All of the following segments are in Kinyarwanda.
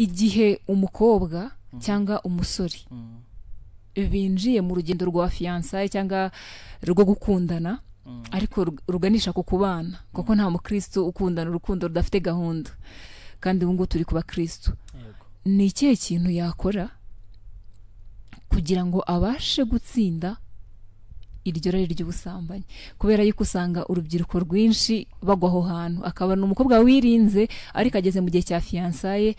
igihe umukobwa cyangwa umusore binjiye mu rugendo rwa fiançailles cyangwa rwo gukundana ariko ruganisha ku kubana kuko nta mukristo ukundana urukundo rudafite gahunda kandi ubu ngo turi kuba kristo ni ikihe kintu yakora kugira ngo abashe gutsinda iryo rari ry'ubusambanyi kubera yuko usanga urubyiruko rwinshi bagwa aho hantu akabona umukobwa wirinze ariko ageze mu gihe cya fiançailles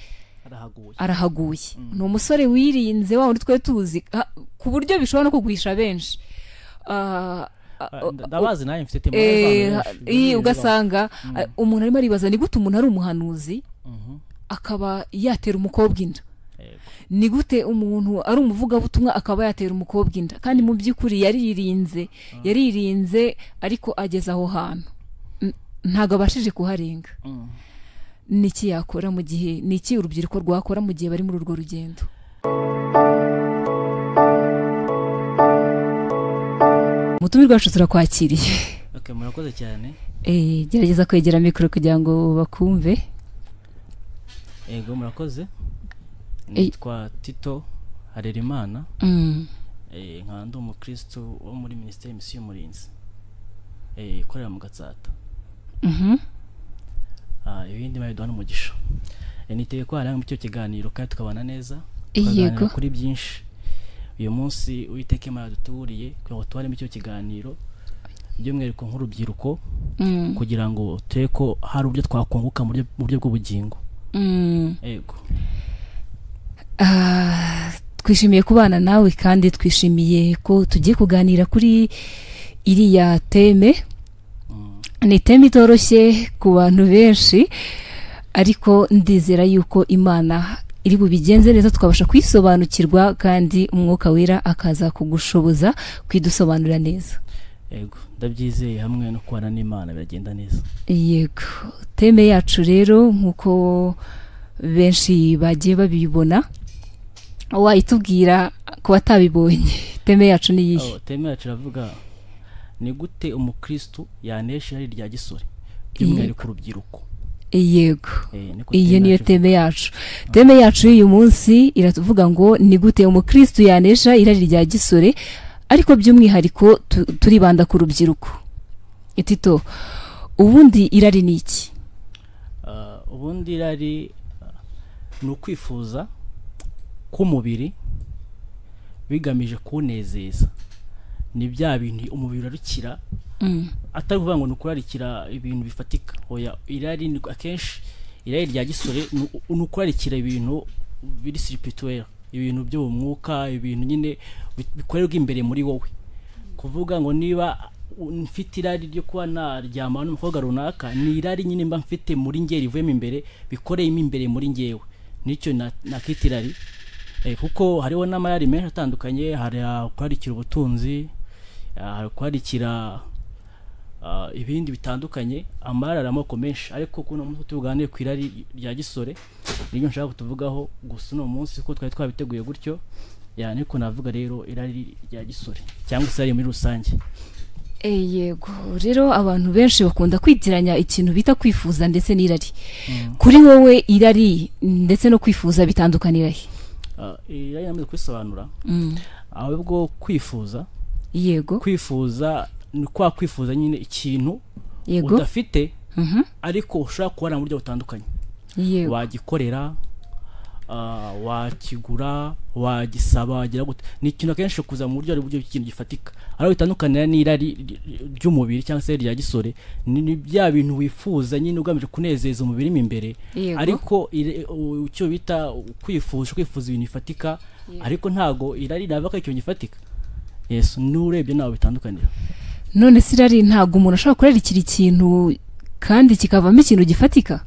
arahaguye ni umusore wirinze wa wundi twe tuzi ku buryo bishobora no kugwisha benshi ndabazi naye mfite tema ugasanga umuntu arimo aribaza ni gute umuntu ari umuhanuzi akaba yatera umukobwa inda ni gute umuntu ari umuvugabutumwa akaba yatera umukobwa inda kandi mu by'ukuri yaririnze ariko ageze aho hantu ntago abashije kuharenga niki yakora mu gihe niki urubyiruko rwakora mu gihe bari muri urwo rugendo mutumire rwacu turakwakiriye okay murakoze cyane gerageza kwegera mikoro kugira ngo bakumve ego murakoze nitwa Tito Harerimana nka ndi umukristo wo muri Ministeri Misi y'Umurinzi ikorera mu Gatsata ibindi mayido hano umugisha niteye ko haranga mu cyo kiganiro kandi tukabana neza yego kuri byinshi uyu munsi Uwiteka Imana dutuburiye kugira ngo tubaremo icyo kiganiro by'umwihariko nk'urubyiruko kugira ngo tureko hari uburyo twakunguka mu buryo bw'ubugingo yego twishimiye kubana nawe kandi twishimiye ko tugiye kuganira kuri iriya teme ni teme itoroshye ku bantu benshi ariko ndizera yuko Imana iri bubigenze neza tukabasha kwisobanukirwa kandi umwuka wera akaza kugushoboza kwidusobanura neza yego ndabyizeye hamwe no kubana n'Imana biragenda neza yego teme yacu rero nkuko benshi bagiye babibona wayitubwira ku batabibonye teme yacu ni yihe teme yacu iravuga ni gute umukristo yanesha ari rya gisore by'umwihariko urubyiruko yego iyo niyo teme yacu teme yacu y'uyu munsi iratuvuga ngo ni gute umukristo yanesha irari rya gisore ariko by'umwihariko turibanda ku rubyiruko Tito ubundi irari ni iki ubundi irari ni ukwifuza k'umubiri bigamije kunezeza ni bya bintu umubiri urarukira atari kuvuga ngo nukurarikira ibintu bifatika oya irari ni akenshi irari rya gisore nukurarikira ibintu biri spirituel ibintu byo umwuka ibintu nyine bikorerwa imbere muri wowe kuvuga ngo niba mfite irari ryo kuba naryama n'umukobwa runaka ni irari nyine mba mfite muri nge rivuyemo imbere bikoreyemo imbere muri ngewe nicyo nakita irari kuko hariho n'amayari menshi atandukanye hari kwarikira ubutunzi hari kwarikira ibindi bitandukanye amarara amoko menshi ariko kuno munsi tuganire ku irari rya gisore niyo nshaka kutuvugaho gusa no munsi ko twari twabiteguye gutyo yani ko navuga rero irari rya gisore cyangwa se ari muri rusange yego rero abantu benshi bakunda kwitiranya ikintu bita kwifuza ndetse n'irari kuri wowe irari ndetse no kwifuza bitandukanira he irari namaze kwisobanura ahubwo kwifuza yego kwifuza ni kwa kwifuza nyine ikintu udafite ariko ushaka kubona mu buryo butandukanye wagikorera wakigura wagisaba wagira gute ni ikintu akenshi kuza mu buryo ari buryo ikintu gifatika ari bitandukanira n'irari ry'umubiri cyangwa se rya gisore ni bya bintu wifuza nyine ugamije kunezeza umubiri imbere ariko icyo bita kwifuza ibintu bifatika ariko ntago irari nabaka ikintu gifatika Yesu nurebye nawe bitandukanira none se irari ntago umuntu ashobora kurarikira ikintu kandi kikavamo ikintu gifatika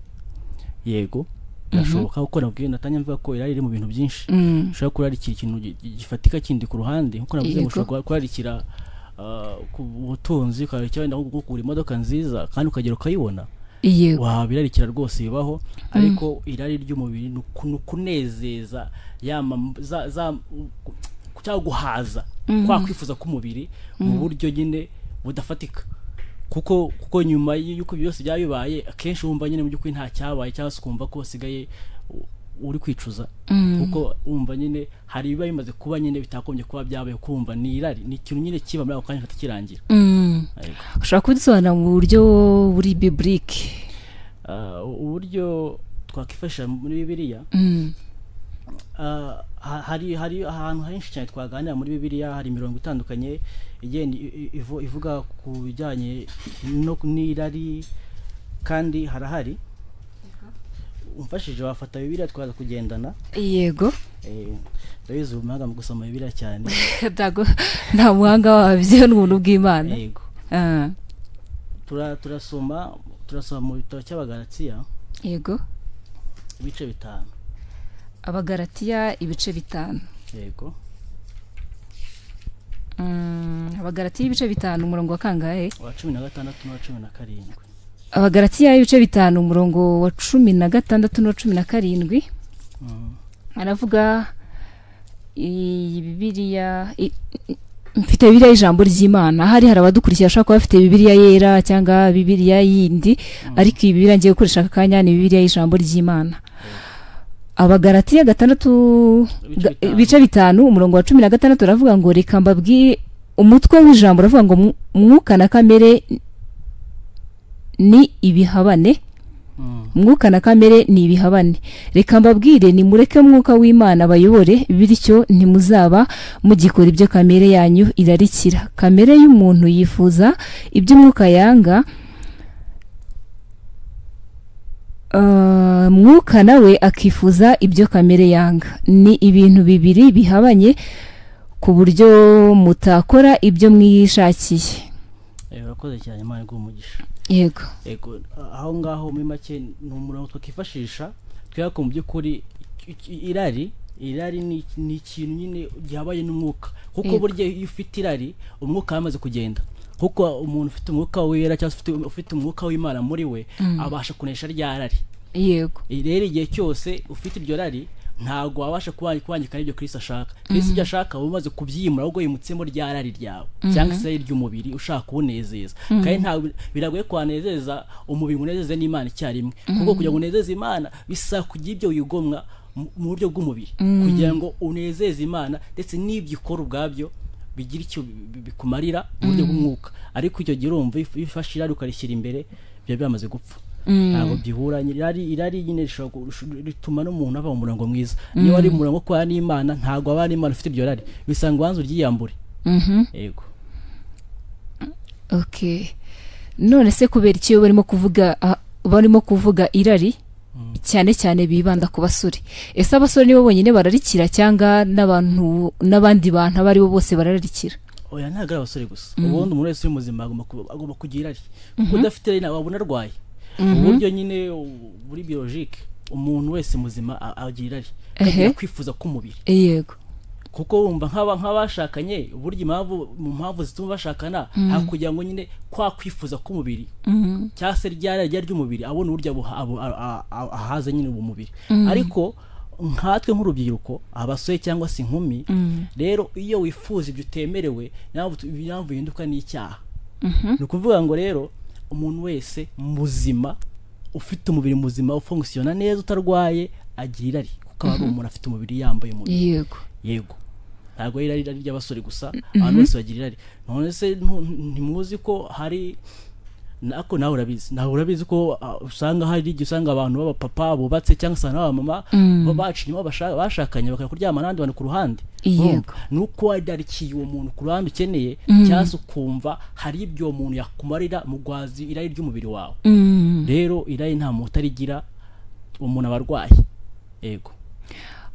yego nashoboka uko nabwiye natanya mvuga ko irari iri mu bintu byinshi ushobora kurarikira ikintu gifatika kindi ku ruhande nkuko navuze ngo ushobora kurarikira ku butunzi ukararikira wenda nko kugura imodoka nziza kandi ukagera ukayibona wabirarikira rwose bibaho ariko irari ry'umubiri ni kunezeza cyangwa guhaza kwa kwifuza k'umubiri mu buryo nyine budafatika kuko nyuma y'uko byose byabibaye akenshi wumva nyine mu by'ukuri nta cyabaye cyangwa se ukumva ko wasigaye uri kwicuza kuko umva nyine hari biba bimaze kuba nyine bitakombye kuba byabaye kumva ni irari ni ikintu nyine kiba muri ako kanya katakirangira. ushobora kubisobanura mu buryo buri biblique? Uburyo twakifasha muri Bibiliya, hari ahantu henshi cyane twaganira muri Bibiliya, hari imirongo itandukanye igenda ivuga ku bijyanye no n'irari, kandi harahari umfashije wafata Bibiliya twaza kugendana. Yego. Ndabizi umuhanga mu gusoma Bibiliya cyane. Nta muhanga wabyo n'ubuntu bw'Imana. Yego. turasoma mu bitabo cy'Abagalatiya. Yego. Ibice 5. Abagalatiya ibice 5. Yego. Abagalatiya ibice 5 umurongo wa kangahe? Wa 16 na 17. Abagalatiya ibice 5 umurongo wa 16 na 17. Aravuga Bibiliya, mfite Bibiliya y'ijambo ry'Imana. Hari abadukurikira ashaka kuba afite Bibiliya yera cyangwa Bibiliya yindi, ariko iyi Bibiliya ngiye gukoresha aka kanya ni Bibiliya y'ijambo ry'Imana. Abagalatiya 6 ibice 5 umurongo wa 16 aravuga ngo reka mbabwiye, umutwe w'ijambo aravuga ngo mwuka na kamere ni ibihabane. Mwuka na kamere ni ibihabane. Reka mbabwire nimureke mwuka w'Imana bayobore, bityo ntimuzaba mugikora ibyo kamere yanyu irarikira. Kamere y'umuntu yifuza ibyo mwuka yanga, mwuka nawe akifuza ibyo kamere yanga. Ni ibintu bibiri bihabanye ku buryo mutakora ibyo mwiyishakiye. Urakoze cyane, Imana iguhe. Yego. Aho ngaho muri make ni umurongo twakifashisha twiyaka mu by'ukuri. Irari ni ikintu nyine gihabaye n'umwuka, kuko burya iyo ufite irari umwuka yamaze kugenda, kuko umuntu ufite umwuka wera cyangwa ufite umwuka w'Imana muri we abasha kunesha rya rari. Yego. Rero igihe cyose ufite iryo rari ntago wabasha kubangikana ibyo Kristo ashaka. Kristo ibyo ashaka umaze kubyimura, ahubwo yimutsemo rya rari ryawe cyangwa se ry'umubiri ushaka kuwunezeza. Kandi ntabwo biragoye kwanezeza umubiri unezeze n'Imana icyarimwe, kuko kugira ngo unezeze Imana bisa kugira ibyo wigomwa mu buryo bw'umubiri kugira ngo unezeze Imana, ndetse n'ibyo ukora ubwabyo bigira icyo bikumarira mu buryo bw'umwuka. Ariko icyo gihe urumva ifashe irari ukarishyira imbere, byo byamaze gupfa. Ntabwo byihura. Irari nyine rituma n'umuntu ava mu murongo mwiza. Niyo ari umurongo kwa n'Imana, ntabwo aba ari Imana ufite iryo rari, bisanga ubanza uryiyambure. Yego. Okay. None se kubera iki barimo kuvuga irari cyane cyane bibanda ku basore? Ese abasore nibo bonyine bararikira cyangwa n'abandi bantu abari bo bose bararikira? Oya, ntabwo ari abasore gusa. Ubundi umuntu wese uri muzima agomba kugira irari. Kuko udafite irari nawe wabona arwaye. Uburyo nyine buri biologique umuntu wese muzima agira irari, kagira kwifuza k'umubiri. Yego. Kuko wumva nk'abashakanye burya mu mpamvu zituma bashakana hakugira ngo nyine kwa kwifuza k'umubiri cyangwa se rya ry'umubiri abona uburyo ahaza nyine mu mubiri. Ariko nkatwe nk'urubyiruko, abasore cyangwa se inkumi, rero iyo wifuza ibyo utemerewe ntabwo bihinduka n'icyaha. Ni ukuvuga ngo rero umuntu wese muzima ufite umubiri muzima ufunkisiona neza utarwaye agira irari, kuko ari umuntu afite umubiri yambaye umubiri. Yego. Ntabwo irari ry'abasore gusa, abantu bose bagira irari. None se ntimuzi ko hari nako nawe urabizi ko usanga hari igihe usanga abantu b'abapapa bubatse cyangwa se n'abamama babaca inyuma bashakanye bakajya kuryama n'abandi bantu ku ruhande. Nuko wadarikiye uwo muntu ku ruhande ukeneye, cyangwa se ukumva hari ibyo uwo muntu yakumarira mu gwazi irari ry'umubiri wawe. Rero irari nta muntu utarigira, umuntu aba arwaye. Yego.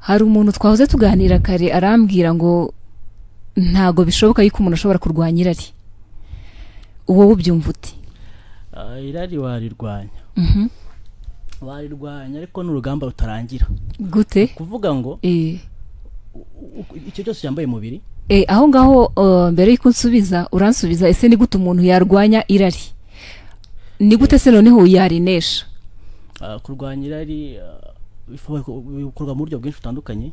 Hari umuntu twahoze tuganira kare arambwira ngo ntago bishoboka yuko umuntu ashobora kurwanya irari. Wowe ubyumva uti? Irari warirwanya. Warirwanya, ariko n'urugamba rutarangira. Gute? Kuvuga ngo icyo cyose cyambaye umubiri. Aho ngaho mbere y'uko nsubiza uransubiza, ese ni gute umuntu yarwanya irari? Ni gute se noneho yarinesha? Kurwanya irari bikorwa mu buryo bwinshi butandukanye.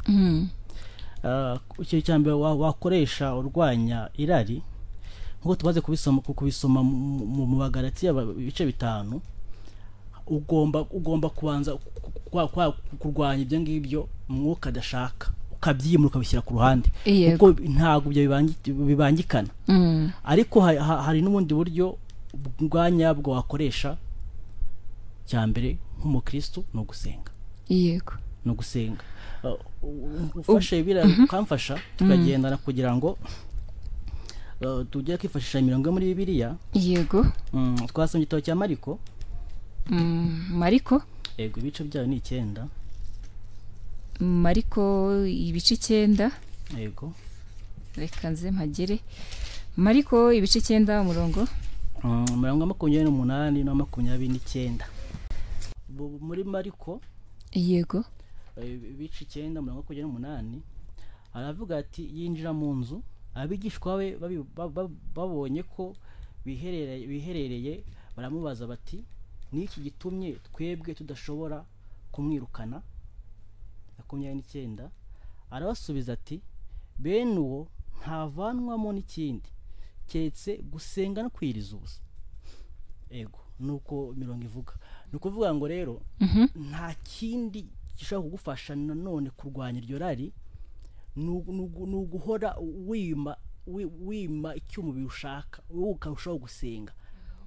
Icyo cyambere wakoresha urwanya irari, nkuko tumaze kubisoma mu Bagalatiya ibice 5, ugomba kubanza kurwanya ibyo ngibyo umwuka adashaka, ukabyimura ukabishyira ku ruhande, kuko ntabwo ibyo bibangikana. Ariko hari n'ubundi buryo bwa nyabwo wakoresha. Cya mbere nk'umukristo ni ugusenga. Yego, ni ugusenga. Ufashe ukamfasha tukagendana kugira ngo tujye kwifashisha imirongo muri Bibiliya. Yego. Twasomye igitabo cya Mariko. Mariko, yego, ibice byayo ni 9. Mariko ibice 9. Yego, reka nze mpagere. Mariko ibice 9 umurongo 28 na 29. Muri Mariko, yego, ibice 9 umurongo 28 aravuga ati yinjira mu nzu, abigishwa be babonye ko biherereye baramubaza bati niki gitumye twebwe tudashobora kumwirukana. 29 arabasubiza ati bene uwo ntavanwamo n'ikindi keretse gusenga no kwiriza ubusa. Ego, nuko mirongo ivuga. Nukuvuga ngo rero nta kindi gishobora kugufasha nanone kurwanya iryo rari, nuguhora wima icyo umubiri ushaka, wowe ukarushaho gusenga,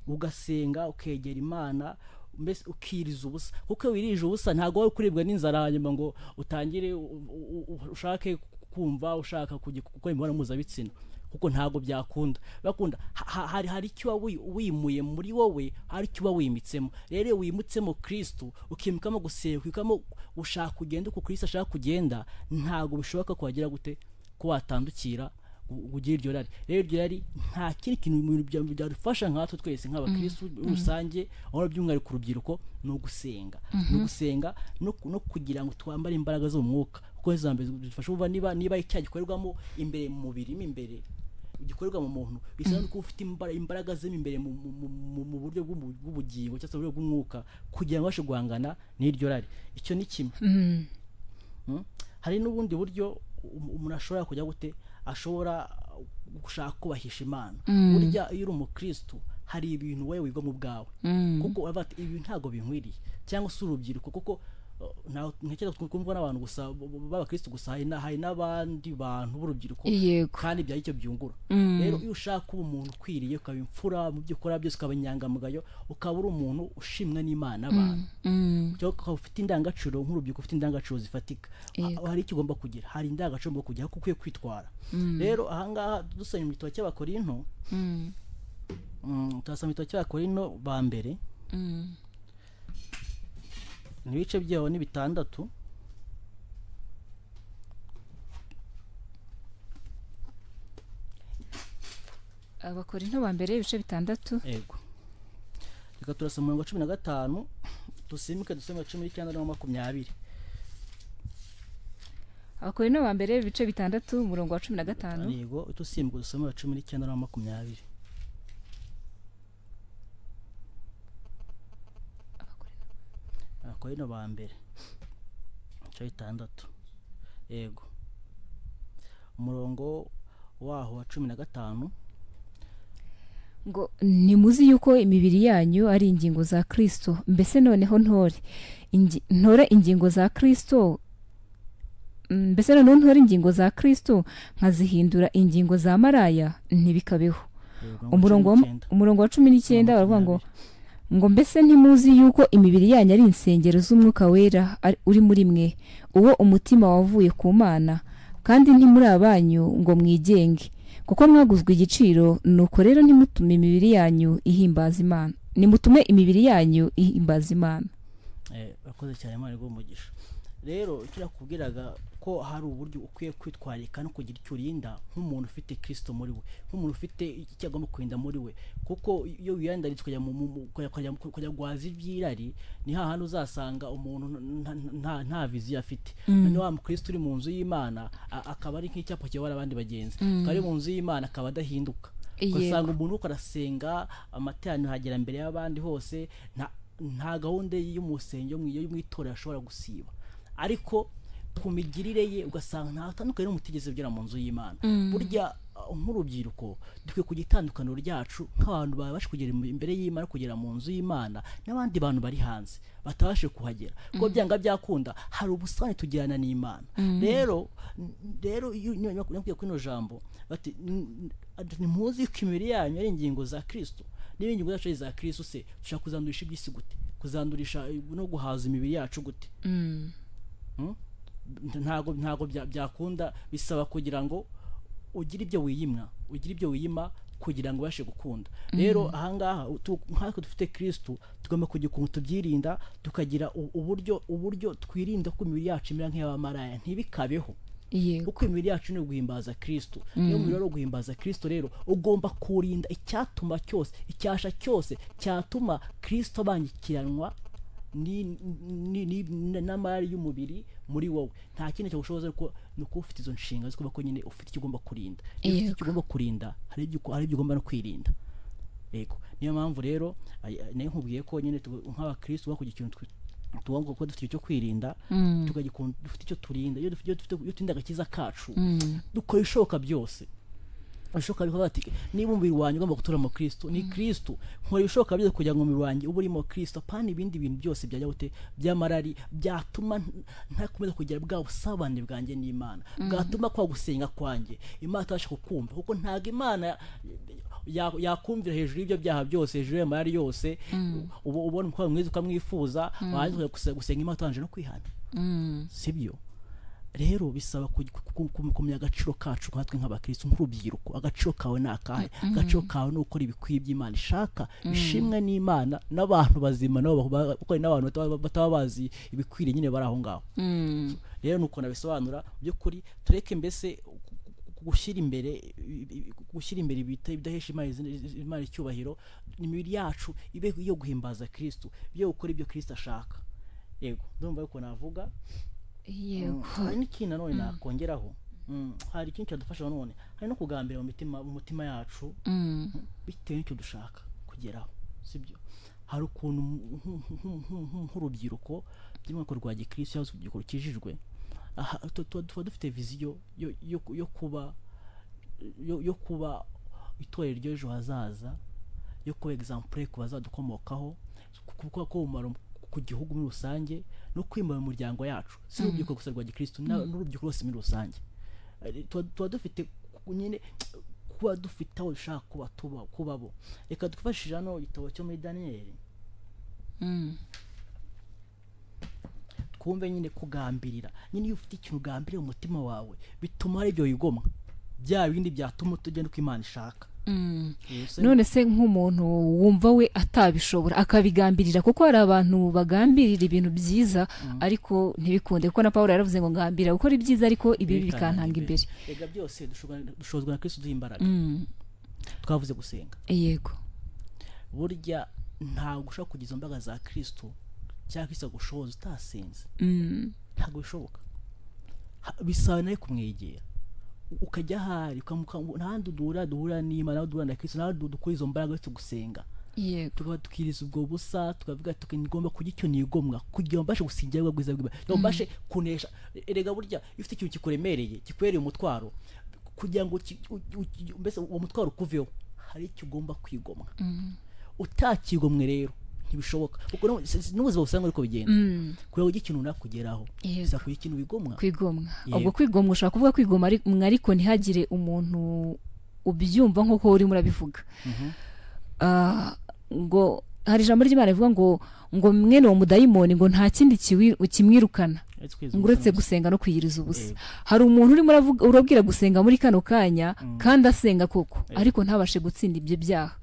ugasenga ukegera Imana, mbese ukiriza ubusa. Kuko wirije ubusa ntago wari kuribwa n'inzara hanyuma ngo utangire ushake kumva ushaka gukora imibonano mpuzabitsina, kuko ntago byakunda. Bakunda hari icyo wimuye muri wowe, hari icyo wimitsemo. Rero wimutsemo Kristo, ukimikamo gusenga, ukimikamo ushaka kugenda uko Kristo ashaka kugenda, ntago bishoboka ko wagira gute ko watandukira ugira iryo rari. Rero iryo rari nta kindi kintu byadufasha nkatwe twese nk'abakristo rusange, aho by'umwihariko ku rubyiruko, no gusenga. No gusenga no kugira ngo twambare imbaraga zo mu mwuka, kuko zambeze dufasha uva niba icyaha gikorerwamo imbere mu mubiri imbere gikorerwa mu muntu, bisaba ko ufite imbaraga ze imbere mu buryo bw'ubugingo cyangwa uburyo bw'umwuka, kugira ngo bashe guhangana n'iryo rari. Icyo ni kimwe. Hari n'ubundi buryo umuntu ashobora kujya gute, ashobora gushaka kubahisha Imana. Burya iyo uri umukristo hari ibintu wowe wiga mu bwawe, kuko abati ibi ntago binkwiriye, cyangwa se urubyiruko, kuko ntekereza twumva n'abantu gusa b'abakristo gusa, hari n'abandi bantu b'urubyiruko kandi byari icyo byungura. Rero iyo ushaka kuba umuntu ukwiriye, ukaba imfura mu byo ukora byose, ukaba inyangamugayo, ukaba uri umuntu ushimwa n'Imana abantu, ukaba ufite indangagaciro nk'urubyiruko, ufite indangagaciro zifatika, hari icyo ugomba kugira, hari indangagaciro ugomba kugira, kuko ukwiye kwitwara. Rero ahangaha dusanye mu gitabo cy'Abakorinto, turasoma mu gitabo cy'Abakorinto ba mbere, ibice byaho ni 6. Abakorinto ba mbere ibice 6. Yego, reka turasoma mu 15, dusimike dusome 19 na 20. Abakorinto ba mbere ibice 6 umurongo wa 15. Yego, dusimike dusome 19 na 20. Abakorinto ba mbere ibice 6. Yego, umurongo waho wa 15 ngo nimuzi yuko imibiri yanyu ari ingingo za Kristo, mbese noneho ntore ingingo za Kristo, mbese noneho ntore ingingo za Kristo nkazihindura ingingo za maraya, ntibikabeho. Umurongo wa 19 baravuga ngo mbese ntimuzi yuko imibiri yanyu ari insengero z'umwuka wera uri muri mwe, uwo umutima wavuye ku Mana, kandi ntimuri abanyu ngo mwigenge, kuko mwaguzwe igiciro. Nuko rero nimutume imibiri yanyu ihimbaza Imana, nimutume imibiri yanyu ihimbaza Imana. Bakoze cyane Imana igumugisha. Rero kirakubwiraga ko hari uburyo ukwiye kwitwarika no kugira icyo urinda nk'umuntu ufite Kristo muri we, nk'umuntu ufite icyo agomba kurinda muri we, kuko iyo wiyandaritse kujya gwaza ibyirari, ni hahandi uzasanga umuntu nta viziyo afite. Niyo wa Kristo uri mu nzu y'Imana akaba ari nk'icyapa kiyobora abandi bagenzi, kari mu nzu y'Imana akaba adahinduka. Usanga umuntu uko arasenga amateraniro hagera mbere y'abandi hose, nta gahunda y'umusenge yo mu itorero ashobora gusiba. Ariko ku migirire ye ugasanga nta tandukanye n'umutigeze ugera mu nzu y'Imana. Burya nk'urubyiruko dukwiye kugira itandukaniro ryacu nk'abantu babasha kugera imbere y'Imana, kugera mu nzu y'Imana n'abandi bantu bari hanze batabashe kuhagera, kuko byanga byakunda hari ubusabane tugirana n'Imana. Rero iyo nakwiye kuri ino jambo bati ntimuzi ko imibiri yanyu ari ingingo za Kristo, niba ingingo zacu ari za Kristo, se dushaka kuzandurisha iby'isi gute? Kuzandurisha no guhaza imibiri yacu gute? Ntago byakunda. Bisaba kugira ngo ugira ibyo wiyima kugira ngo ubashe gukunda. Rero ahangaha nk'ako dufite Kristo tugomba kugira ukuntu tubyirinda, tukagira uburyo twirinda ko imibiri yacu imera nk'iy'abamaraya, ntibikabeho. Kuko imibiri yacu ni guhimbaza Kristo. Niyo mubiri rero guhimbaza Kristo, rero ugomba kurinda icyatuma cyose, icyasha cyose cyatuma Kristo abangikiranwa n'amari y'umubiri muri wowe. Nta kindi cyagushoboza ariko nuko ufite izo nshinga zikuba ko nyine ufite icyo ugomba kurinda. Icyo ugomba kurinda hari ibyo ugomba no kwirinda. Yego, niyo mpamvu rero nayo nkubwiye ko nyine nk'abakristo bakugira ikintu tugomba kuba dufite icyo kwirinda, tukagikunda, dufite icyo turinda. Iyo turinda agakiza kacu, dukora ishoboka byose. Bishoboka biko bati niba umubiri wanjye ugomba gutura mu Kristo, ni Kristo, nkora ibishoboka byose kugira ngo umubiri wanjye ube urimo Kristo, pani ibindi bintu byose byajya gute by'amarari byatuma ntakomeza kugira bwa busabane bwanjye n'Imana, bwatuma kwa gusenga kwanjye Imana itabasha kukumva, kuko ntago Imana yakumvira hejuru y'ibyo byaha byose, hejuru y'amarari yose. Ubona umukobwa mwiza ukamwifuza, waje gusenga Imana utanje no kwihana, sibyo? Rero bisaba kumenya agaciro kacu nkatwe nk'abakristo, nk'urubyiruko. Agaciro kawe ni akahe? Agaciro kawe ni ukora ibikwiye by'Imana ishaka, bishimwe n'Imana n'abantu bazima, kuko n'abantu bataba bazi ibikwiriye nyine bari aho ngaho. Rero nuko nabisobanura by'ukuri, tureke mbese gushyira imbere bidahesha Imana icyubahiro. Imibiri yacu ibe iyo guhimbaza Kristo, byo gukora ibyo Kristo ashaka. Yego, ndumva yuko navuga. Yego, hari n'ikintu nanone nakongeraho. Hari ikintu cyadufasha nanone, hari no kugambira mu mutima yacu bitewe n'icyo dushaka kugeraho, sibyo? Hari ukuntu nk'urubyiruko by'umwaka rwa Gikristo cyangwa urubyiruko rukijijwe, tuba dufite viziyo yo kuba itorero ry'ejo hazaza, yo kuba exemple ku bazadukomokaho, kuko umumaro ku gihugu muri rusange, no kwimura mu muryango yacu, si urubyiruko gusa rwa Gikristo, n'urubyiruko rwose muri rusange. Tuba dufite nyine kuba dufite aho dushaka kubabo. Reka dufashije hano igitabo cyo muri Daniyeli, twumve nyine kugambirira. Nyine iyo ufite ikintu ugambiriye mu mutima wawe, bituma hari ibyo wigomwa, bya bindi byatuma tugenda uko Imana ishaka. None se nk'umuntu wumva we atabishobora akabigambirira, kuko hari abantu bagambirira ibintu byiza ariko ntibikunde, kuko na Pawulo yaravuze ngo ngambira gukora ibyiza ariko ibi bikantanga imbere. Ega byose dushobozwa na Kristo duha imbaraga. Twavuze gusenga. Yego, burya ntabwo ushaka kugiza imbaraga za Kristo cyangwa Kristo gushoboza utasenze. Ntabwo bishoboka. Bisaba nawe kumwegera, ukajya hari ntahandi duhura n'Imana, duhura na Kristo, nawe dukora izo mbaraga zo gusenga. Yego, tukaba tukiriza ubwo busa, tukavuga ngomba kugira icyo nigomwa kugira ngo mbashe gusingira ubwo bwiza bw'Imana, ngo mbashe kunesha. Erega burya iyo ufite ikintu kikuremereye, kikwereye umutwaro, kugira ngo mbese uwo mutwaro ukuveho, hari icyo ugomba kwigomwa. Utakigomwe rero ntibishoboka, kuko n'ubuzima busanga ariko bigenda. Kugira ngo ikintu nakugeraho, bisa kugira ikintu wigomwa. Ubwo kwigomwa ushaka kuvuga kwigomwa ariko ntihagire umuntu ubyumva nk'uko uri murabivuga. Ngo hari ijambo ry'Imana rivuga ngo mwene uwo mudayimoni ngo nta kindi kimwirukana uretse gusenga no kwiyiriza ubusa. Hari umuntu urimo urabwira gusenga muri kano kanya kandi asenga koko, ariko ntabashe gutsinda ibyo byaha.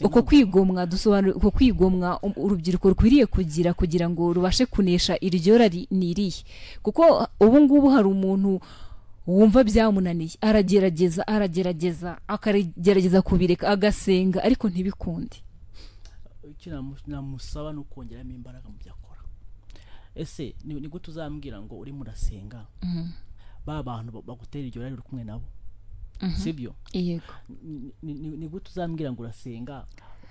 Uko kwigomwa dusobanura uko kwigomwa urubyiruko rukwiriye kugira ngo rubashe kunesha iryo rari niriye. Kuko ubu ngubu hari umuntu wumva byamunaniye, aragerageza akagerageza kubireka, agasenga ariko ntibikunde. Namusaba no kongeramo imbaraga mu byakora. Ese ni gute uzambwira ngo uri murasenga ba bantu bagutera iryo rari uri kumwe nabo? Sibyo? Yego, ni gute uzambwira ngo urasenga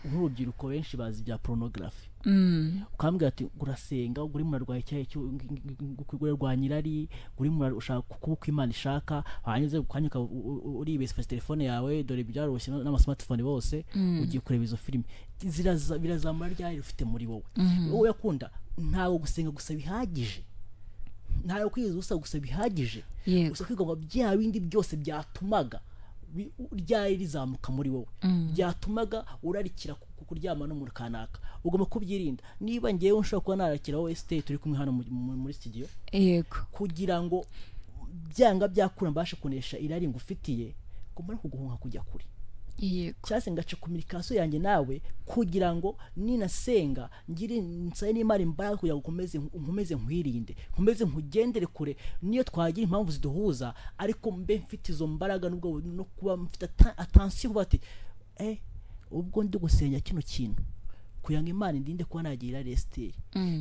nk'urubyiruko benshi bazi bya pornography, ukambwira ati urasenga uri murarwaye icyayi urarwanya irari uri ushaka kuba uko Imana ishaka hanyuze ukanyuka uribese telefone yawe dore byaroroshye n'amasmartphone bose ugiye kureba izo filime birazamura ryari ufite muri wowe wowe yakunda ntago gusenga gusa bihagije ntayo kwiza gusa bihagije gusa kwigomba bya bindi byose byatumaga ryari rizamuka muri wowe byatumaga urarikira kuryama no muri kanaka ugomba kubyirinda niba ngewe nshaka kuba narakira wowe stay turi kumwe hano muri studio yego kugira ngo byanga byakura mbashe kunesha irari ngufitiye ngomba kuguhunga kujya kuri yego cyase ngaca communication yanjye nawe kugira ngo ninasenga ngire nsaye n'Imana imbaraga kugira ngo nkomeze nkwirinde nkomeze nkugendere kure niyo twagira impamvu ziduhuza ariko mbe mfite izo mbaraga nubwo no kuba mfite attention bati ubwo ndi gusenya kino kintu kugira ngo Imana indinde kuba nagira resteri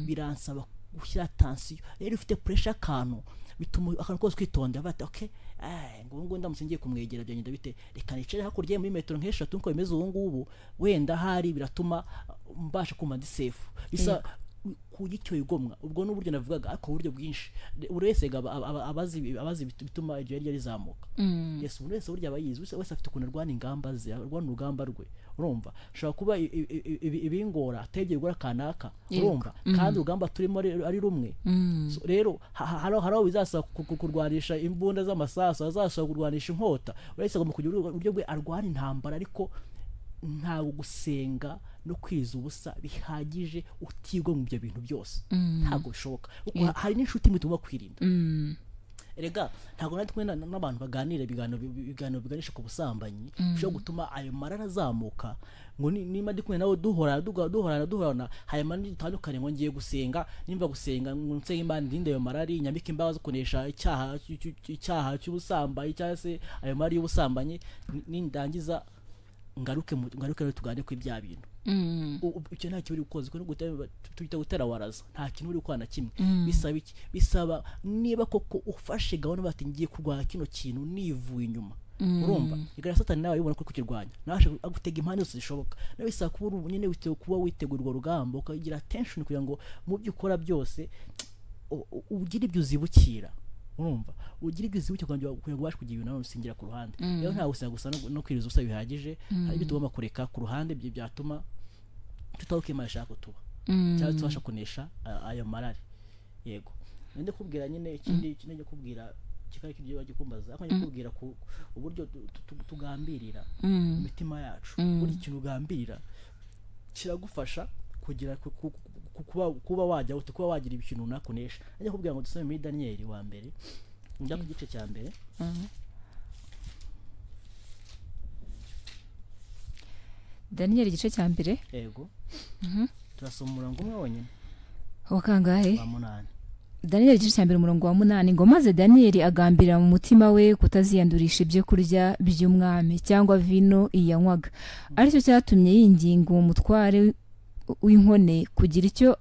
biransaba gushyira attention rero ufite pressure kantu bituma akantu kose kwitonda bati okay ngo ndamusingiye kumwegera byo nyenda bite reka nicare hakurye muri metero nk'eshatu nko bimeze ubu ngubu wenda hari biratuma mbasha kuma ndi safe bisa kugicyo yigomwa ubwo n'uburyo navugaga ako buryo bwinshi urese abazi bituma iryo yari rizamuka yes urese burya abayizi wese afite kuntu rwana ingamba ze rwana urugamba rwe urumva shaka kuba ibingora ategeye gura kanaka urumva kandi urugamba turimo ari rumwe rero haro bizasaba kurwanisha imbunda z'amasasu azasaba kurwanisha inkota urese agomba kugira uburyo bwe arwana intambara ariko ntago gusenga no kwiza ubusa bihagije utigwa mu byo bintu byose ntago bishoboka hari n'inshuti mutuma kwirinda erega ntago natwe n'abantu baganira ibiganiro biganisha ku busambanyi byo gutuma ayo marara azamuka ngo nima ndikumwe nawe duhorana hayama nitandukanye ngo ngiye gusenga nimba gusenga ngo nsenga Imana ndinde ayo marari nyambika imbabazi kunesha icyaha cy'ubusambanyi cyangwa se ayo mari y'ubusambanyi nindangiza ngaruke tugane ku ibya bintu icyo nta kiburi ukoze ko tujya gutera waraza nta kintu uri kwana kimwe bisaba iki bisaba niba koko ufashe gahunda bati ngiye kurwanya kino kintu nivuye inyuma urumva igara Satani nawe yibona ko kukirwanya nabasha agutega impande zose zishoboka nawe bisaba kuba nyine kuba witegurwa rugamba ukagira attention kugira ngo mu byo ukora byose ugire ibyo uzibukira urumva ugira ibyo kugira ngo ubashe kugira ibintu usingira ku ruhande rero nta gusa no kwiriza ubusa bihagije hari ibyo tugomba kureka ku ruhande byo byatuma tutaruke Imana ishaka kutuba cyangwa tubasha kunesha ayo marari yego nende kubwira nyine ikindi kinenge kubwira kikari kibyo bagikumbaza akanye kubwira ku uburyo tugambirira imitima yacu buri kintu ugambirira kiragufasha kugira kuba wajya kuba wagira ibintu nakunesha ajya kubwira ngo dusome muri Daniel wa mbere njya ku gice cya mbere Daniel igice cya mbere yego turasoma umurongo umwe wonyine wakangahe wa 8 Daniel igice cya mbere umurongo wa 8 ngo maze Daniel agambira mu mutima we kutaziyandurisha ibyo kurya by'umwami cyangwa vino iyanywaga aricyo cyatumye yinginga uwo mutware w'inkone kugira icyo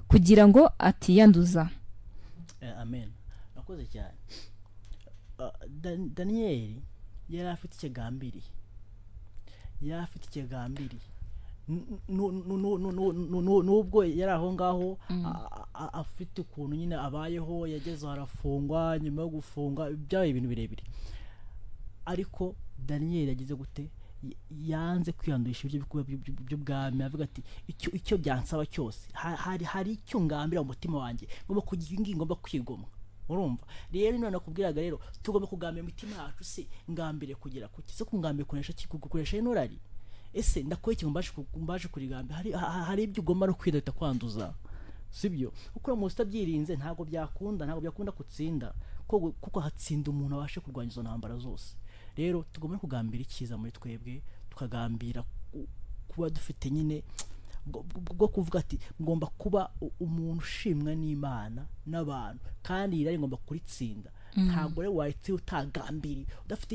kugira ngo atiyanduza amen akoze cyane Daniel yari afite ikigambiri nubwo yari aho ngaho afite ukuntu nyine abayeho yageze arafungwa nyuma yo gufungwa byabaye ibintu birebire ariko Daniel yagize gute yanze kwiyandurisha ibyo bwami avuga ati icyo byansaba cyose hari icyo ngambira mu mutima wanjye ngomba kugira ngomba kwigomwa urumva rero none nakubwiraga rero tugomba kugambira imitima yacu se ngambire kugira kuki se kungambire kunesha inurari ese ndakoye ikintu mbaje kurigambira hari ibyo ugomba no kwidata kwanduza sibyo kuko mu utabyirinze ntago byakunda kutsinda kuko hatsinda umuntu abashe kurwanya izo ntambara zose rero tugomba kugambira ikiza muri twebwe tukagambira kuba dufite nyine bwo kuvuga ati ngomba kuba umuntu ushimwa n'Imana n'abantu kandi irari ngomba kuritsinda ntabwo rero wahita utagambiri udafite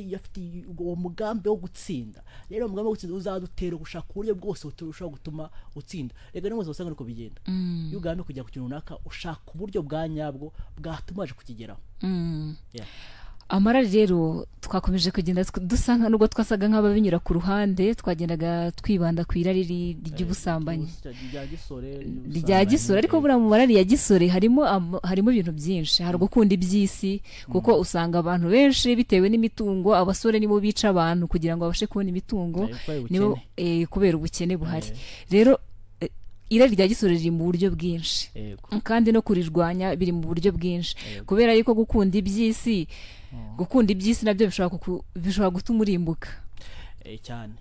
uwo mugambi wo gutsinda rero umugambi wo gutsinda uzadutera gushaka uburyo bwose uturushaho gutuma utsinda rega n'umwe usanga uko bigenda iyo ugambi kujya ku kintu runaka ushaka uburyo bwa nyabwo bwatumaje kukigeraho amarari rero twakomeje kugenda dusanga nubwo twasaga nk'ababinyura ku ruhande twagendaga twibanda ku irari ry'ubusambanyi rya gisore ariko buriya mu marari ya gisore harimo ibintu byinshi. hari gukunda iby'isi kuko usanga abantu benshi bitewe n'imitungo, abasore nibo bica abantu kugira ngo babashe kubona imitungo nibo kubera ubukene buhari. rero irari rya gisore riri mu buryo bwinshi kandi no kurirwanya biri mu buryo bwinshi kubera yuko gukunda iby'isi nabyo bishobora gutuma urimbuka cyane.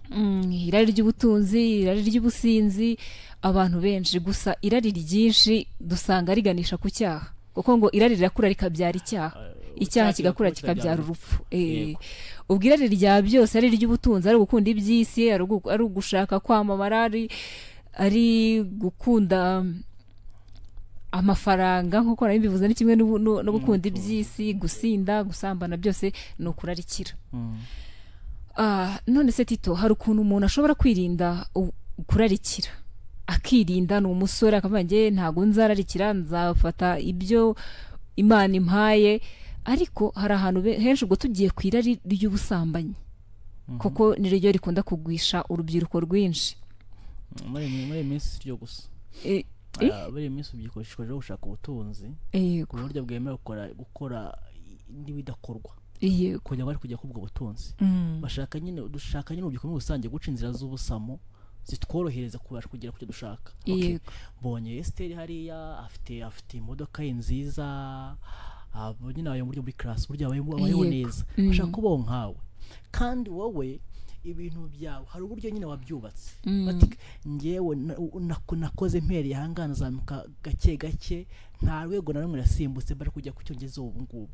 irari ry'ubutunzi, irari ry'ubusinzi, abantu benshi. gusa irari ryinshi dusanga riganisha ku cyaha kuko ngo irari rirakura rikabyara icyaha kigakura kikabyara urupfu. ubwo irari rya byose ari iry'ubutunzi, ari gukunda iby'isi, ari ugushaka kwamamara, ari gukunda amafaranga nk'uko nari mbivuze, ni kimwe no gukunda iby'isi, gusinda, gusambana, byose ni ukurarikira. none se Tito, hari ukuntu umuntu ashobora kwirinda kurarikira, akirinda, ni umusore akavuga njye ntabwo nzararikira, nzafata ibyo Imana impaye, ariko hari ahantu henshi ubwo tugiye ku irari ry'ubusambanyi kuko niryo rikunda kugwisha urubyiruko rwinshi. muri iyi minsi ryo gusa muri iyi minsi ubyikoresheje gushaka ubutunzi ku buryo bwemewe gukora n'ibidakorwa kugira ngo kujya kubwo butunzi. dushaka nyine urubyiruko muri rusange guca inzira z'ubusamo zitworohereza kubasha kugera ku cyo dushaka. mbonye Esther hariya afite imodoka ye nziza, nyine abaye muri class burya abayeho neza, ashaka kubaho nkawe kandi wowe ibintu byawe hari uburyo nyine wabyubatse. bati ngewe nakoze mpereye ahangana zamuka gake gake, nta rwego na rumwe rasimbutse bari kujya ku cyongezo ubu ngubu.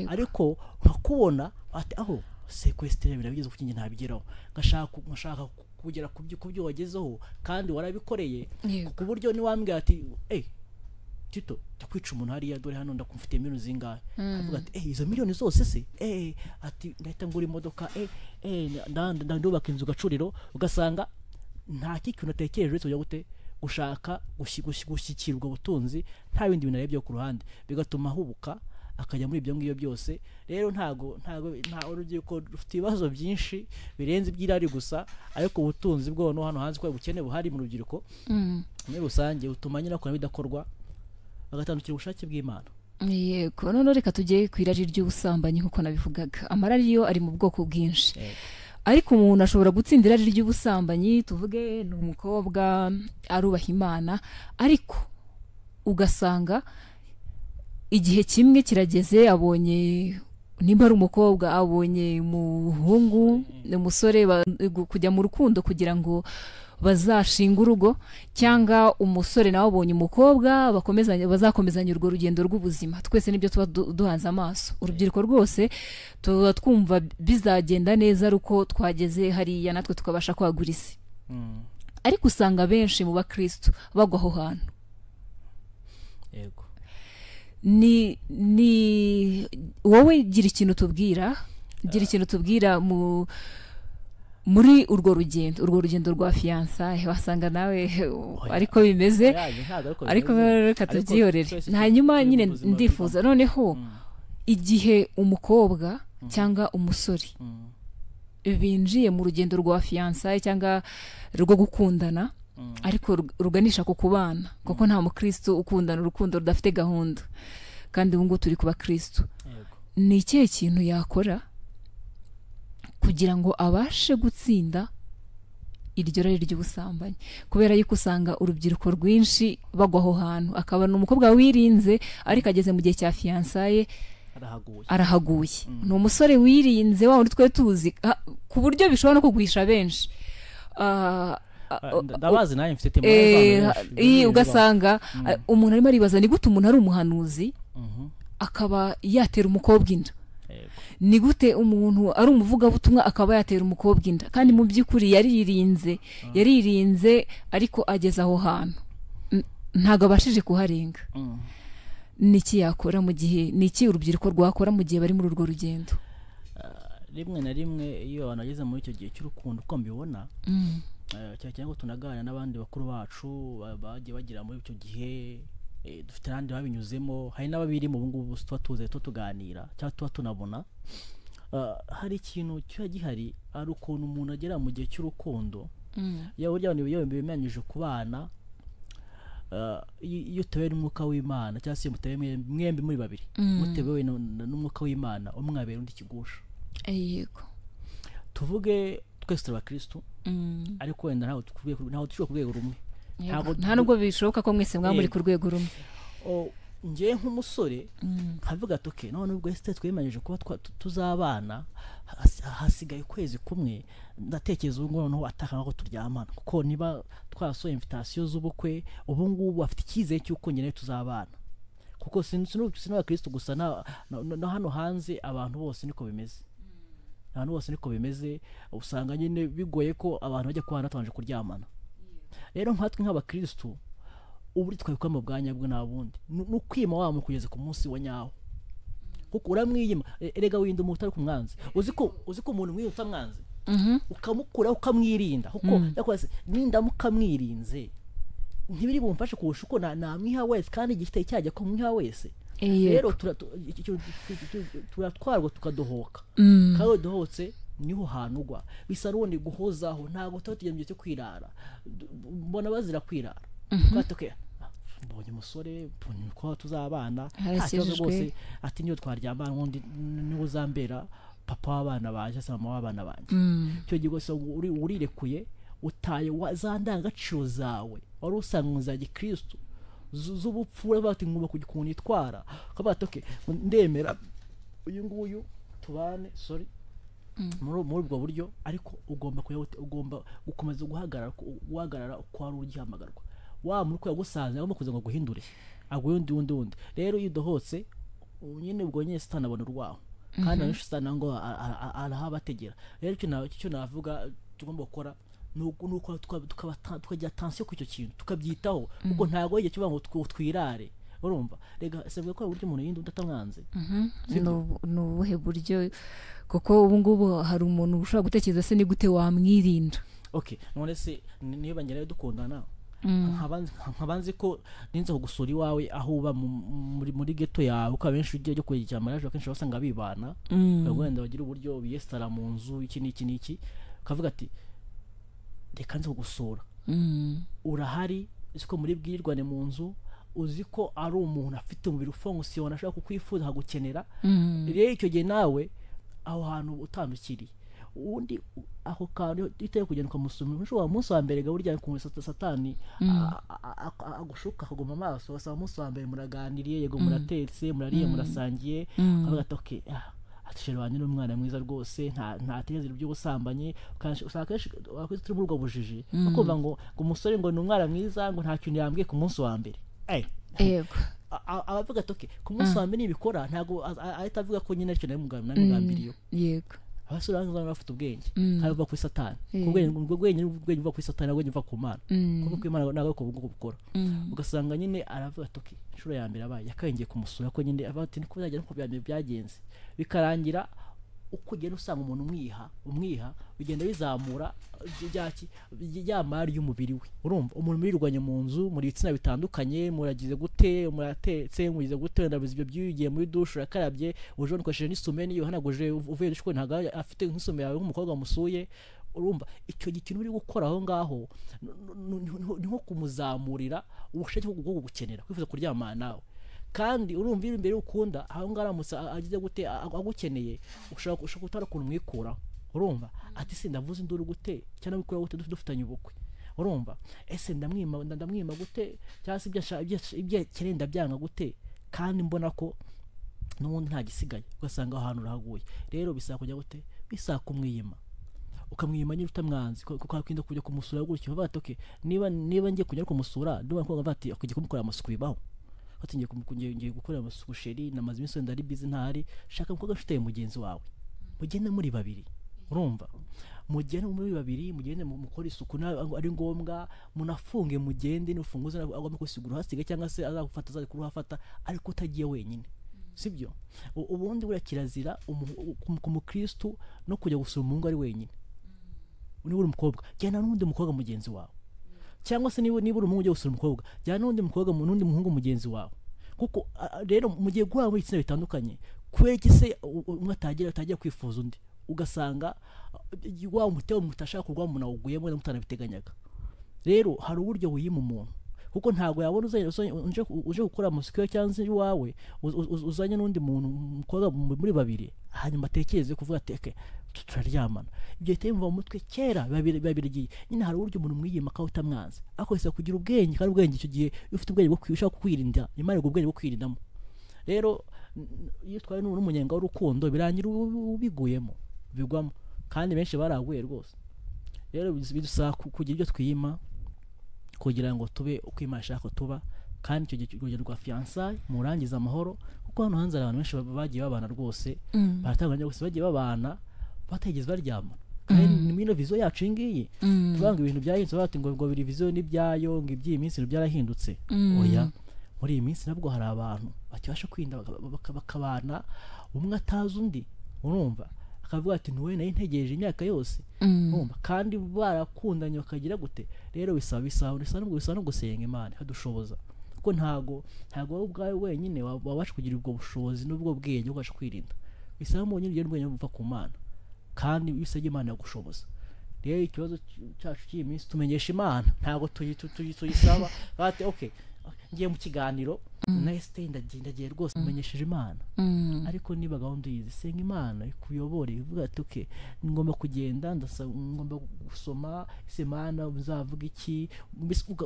ariko nkakubona ati aho sequestre birabigeze kukinge ntabigeraho, ngashaka kugera ku byo wagezeho kandi warabikoreye ku buryo ni wambwiye ati Tito takwica umuntu hariya, dore hano ndakumfite miliyoni zingahe. avuga ati izo miliyoni zose se ati ndahita ngura imodoka ndubaka inzu gacuriro, ugasanga nta kintu natekereje uretse kujya gute gushaka gushyikirwa ubutunzi, nta bindi bintu arebye ku ruhande, bigatuma ahubuka akajya muri ibyo ngibyo byose. rero nta urubyiruko rufite ibibazo byinshi birenze iby'irari gusa, ariko ubutunzi bwo no hano hanze ko bukene buhari mu rubyiruko muri rusange utuma nyine akora bidakorwa, bagatandukira ubushake bw'Imana. yego, none reka tujye ku irari ry'ubusambanyi nk'uko nabivugaga. amarari yo ari mu bwoko bwinshi, ariko umuntu ashobora gutsinda irari ry'ubusambanyi. tuvuge ni umukobwa arubaha Imana, ariko ugasanga igihe kimwe kirageze, abonye nimba ari umukobwa, abonye umuhungu, umusore kujya mu rukundo kugira ngo bazashinga urugo, cyangwa umusore nawe abonye umukobwa bazakomezanya urwo rugendo rw'ubuzima. twese nibyo tuba duhanze amaso. urubyiruko rwose tuba twumva bizagenda neza ari uko twageze hariya natwe tukabasha kwagura isi. ariko usanga benshi mu bakristo bagwa aho hantu. ni wowe gira ikintu tubwira muri urwo rugendo rwa fiyansaye. wasanga nawe ariko bimeze, ariko reka tubyihorere. hanyuma nyine ndifuza noneho igihe umukobwa cyangwa umusore binjiye mu rugendo rwa fiyansaye cyangwa rwo gukundana, ariko ruganisha ku kubana, kuko nta mukristo ukundana urukundo rudafite gahunda, kandi ubu ngubu turi ku bakristo. ni ikihe kintu yakora kugira ngo abashe gutsinda iryo rari ry'ubusambanyi? kubera yuko usanga urubyiruko rwinshi bagwa aho hantu, akabona umukobwa wirinze ariko ageze mu gihe cya fiyansaye arahaguye. ni umusore wirinze wa wundi twe tuzi ku buryo bishobora no kugwisha benshi. ndabazi nawe mfite temore ugasanga umuntu arimo aribaza ni gute umuntu ari umuhanuzi akaba yatera umukobwa inda, ni gute umuntu ari umuvugabutumwa akaba yatera umukobwa inda, kandi mu by'ukuri yaririnze ariko ageze aho hantu ntago abashije kuharenga. niki yakora mu gihe, niki urubyiruko rwakora mu gihe bari muri urwo rugendo? rimwe na rimwe iyo abantu bageze muri icyo gihe cy'urukundo uko mbibona, cyangwa tunaganira n'abandi bakuru bacu bagiye bagira muri icyo gihe dufite n'abandi babinyuzemo, hari n'ababiri mu ngubu tuba tuze tuganira cyangwa tuba tunabona. Hari ikintu kiba gihari, ari ukuntu umuntu agera mu gihe cy'urukundo, iyo burya abantu bimenyanyije ku bana, iyo utewe n'umwuka w'Imana cyangwa se mutewe mwembi muri babiri, mutewe n'umwuka w'Imana, umwabera undi kigusha. Yego, tuvuge twese turi abakristo, ariko wenda ntaho dushobora ku rwego rumwe, nta nubwo bishoboka ko mwese mwaba muri ku rwego rumwe. njye nk'umusore nkavuga ati okay, none ubwo ese twemanije kuba tuzabana, hasigaye ukwezi kumwe, ndatekereza ubu noneho ataka ko turyamana, kuko niba twasohoye invitation z'ubukwe, ubu ngubu afite icyizere cy'uko nyine tuzabana, kuko sinabakristo gusa na hano hanze abantu bose niko bimeze. Abantu bose niko bimeze, usanga nyine bigoye ko abantu bajya kubana batabanje kuryamana. Rero nkatwe nk'abakristo ubu twabikwa mu bwanya bwe nabundi nukwima wamo kugeza ku munsi wa nyawo, kuko uramwiyima. Erega winda umuntu ari kumwanze, uziko umuntu mwiye utamwanze, ukamukura ukamwirinda, kuko yakwase ninda mukamwirinze ntibiri bumfashe kurusha uko namwiha wese, kandi igifite cyajya ko mwiha wese. Rero turatwarwa tukadohoka, kandi dohotse niho hanugwa, bisa rundi guhozaho, ntago tugiye cyo kwirara, mbona bazira kwirara. Kwatoke mbonye umusore ko tuzabana, hasize rwose ati niyo twaryambana undi niwo zambera papa w'abana banje se mama w'abana banje. Cyo gihe gose urirekuye, utaye wazandangaciro zawe wari usanga za gikristo z'ubupfura, bati nguba kugikunitwara kabatoke ndemera uyu nguyu tubane muri ubwo buryo, ariko ugomba gukomeza guhagarara uko wari ugihamagarwa. Wa muri ko yagusanze agomba kuza ngo guhindure aguye undi. Rero iyo dohotse nyine ubwo nyine Satani abona urwaho, kandi abenshi Satani ngo arahabategera. Rero icyo navuga tugomba gukora nuko tukagira attention ku icyo kintu, tukabyitaho, kuko ntago igihe kiba ngo twirare. Urumva rega sebwe ko uburyo umuntu yindi udatamwanze nubuhe buryo, kuko ubu ngubu hari umuntu ushobora gutekereza se ni gute wamwirinda. Okay, none se niba ngere dukundana, nkabanze ko ninza kugusura iwawe aho uba muri ghetto yawe, uko abenshi ugiye kujya mariage akenshi basanga bibana, wenda bagira uburyo biyestara mu nzu iki niki, kavuga ati reka nze kugusura, urahari isiko muri bwirirwane mu nzu, uziko ari umuntu afite umubiri ufongusiona ashaka kukwifuza hagukenera. Rero icyo gihe nawe aho hantu utandukiriye undi aho kandi iteye kugenda ukamusumira, ushobora umunsi wa mbere gaburya ku Satani agushuka akaguma amaso, gasaba umunsi wa mbere muraganiriye, yego muratetse murariye murasangiye, avuga ati okay atishero wanyu n'umwana mwiza rwose, nta tegezero by'ubusambanye, kandi usaka wakwise turi muri ubwo bujiji, bakumva ngo umusore ngo ni umwana mwiza, ngo nta kintu yambwiye ku munsi wa mbere. Yego, abavuga ati okay ku munsi wa mbere nibikora ntago ahita avuga ko nyine cyo namugambiriyo. Yego, abasura ngo bafite ubwenge, kandi bava kuri Satani, ubwenge buva kuri Satani, ubwenge buva ku Mana, kuko ku Imana ntago ko gukora. Ugasanga nyine aravuga ati okay inshuro ya mbere abaye yakangeye kumusura, ko nyine avuga ati niko byagera, ko byagenze bikarangira uko ugenda usanga umuntu umwiha bigenda bizamura ryamari y'umubiri we. Urumva umuntu murirwanye mu nzu, muri bitsina bitandukanye, muragize gute, muratetse, mugize gute, ndabizi ibyo byugiye muri douche yakarabye, uje ukoresheje n'isume niyo hanaguje uvuye dushwe ntaga afite nk'isume yawe nk'umukobwa musuye. Urumva icyo gikintu uri gukora aho ngaho niho kumuzamurira ubushake bwo gukenera kwifuza kuryamana nawe. Kandi urumva imbere ukunda aho ngaramutsa agize gute agukeneye, ushaka gutara kuntu mwikura. Urumva ati se ndavuze induru gute cyane bikora gute dufitanye ubukwe. Urumva ese ndamwima gute cyangwa se ibyo kerenda byanga gute, kandi mbona ko n'ubundi nta gisigaye, ugasanga ahantu rahaguye. Rero bisaka kujya gute, bisaka kumwiyima, ukamwima nyine utamwanzi, kuko hakinda kujya kumusura gutyo. Bavuga ati okay niba ngiye kujya kumusura ndumva ko bavati akujya kumukora amasuku bibaho, ngiye gukora amasuku sheri, namaze iminsi ndari busy ntari, shaka umukobwa ufite mugenzi wawe, mugende muri babiri. Urumva mugende muri babiri, mugende mukora isuku ari ngombwa, munafunge mugende n'ufunguza agomba kusigura hasiga, cyangwa se azagufata aza kuruhafata, ariko utagiye wenyine, sibyo? Ubundi bura kirazira ku mukristo no kujya gusura umuntu ari wenyine. Uri umukobwa, jyana n'undi mukobwa mugenzi wawe, cyangwa se niba uri umuhungu ujya gusura umukobwa jyana n'undi mukobwa n'undi muhungu mugenzi wawe kuko rero mu gihe guhura muri ibitsina bitandukanye kubera iki se umwe atagiye kwifuza undi ugasanga wa mutego mutashaka kurwa umuntu awuguyemo mutanabiteganyaga rero hari uburyo wiyima umuntu kuko ntago yabona uje gukora musiko cyangwa iwawe uzanye n'undi muntu mukobwa muri babiri hanyuma atekereze kuvuga teke turaryamana ibyo bitemva mu mutwe kera babirigiye nyine hari uburyo umuntu mwiyima akawuta mwanze akoresha kugira ubwenge kandi ubwenge icyo gihe ufite ubwenge bwo kwishaka kwirinda imana ubwenge bwo kwirindamo rero iyo twaye n'umunyenga w'urukundo birangira ubiguyemo bigwamo kandi benshi baraguye rwose rero bidusaba kugira ibyo twiyima kugira ngo tube uko Imana ishaka tuba kandi icyo gihe urugero rwa fiançailles murangiza amahoro kuko hano hanze abantu benshi bagiye babana rwose baratanganya gusa bagiye babana bategeze baryama kandi n'ino vision yacu ingiye tubanga ibintu byahindutse bati ngo biri vision n'ibyayo ngo iby'iyi minsi byarahindutse oya muri iyi minsi nabwo hari abantu bakibasha kwinda bakabana umwe atazi undi urumva akavuga ati ntuwe nayo ntegereje imyaka yose urumva kandi barakundanye bakagira gute rero bisaba no gusenga Imana hadushoboza kuko ntago wowe ubwawe wenyine wabasha kugira ubwo bushobozi n'ubwo bwenge ubasha kwirinda bisaba mu nyine ubwenge buva ku Mana kandi bisabye Imana yagushoboza rero ikibazo cyacu cy'iyi minsi tumenyesha Imana ntago tuyisaba bati okay ngiye mu kiganiro nahise ndagiye rwose menyesheje Imana ariko niba gahunda yizi senga Imana ikuyobore ivuga ati okay ngomba kugenda ngomba gusoma Imana uzavuga iki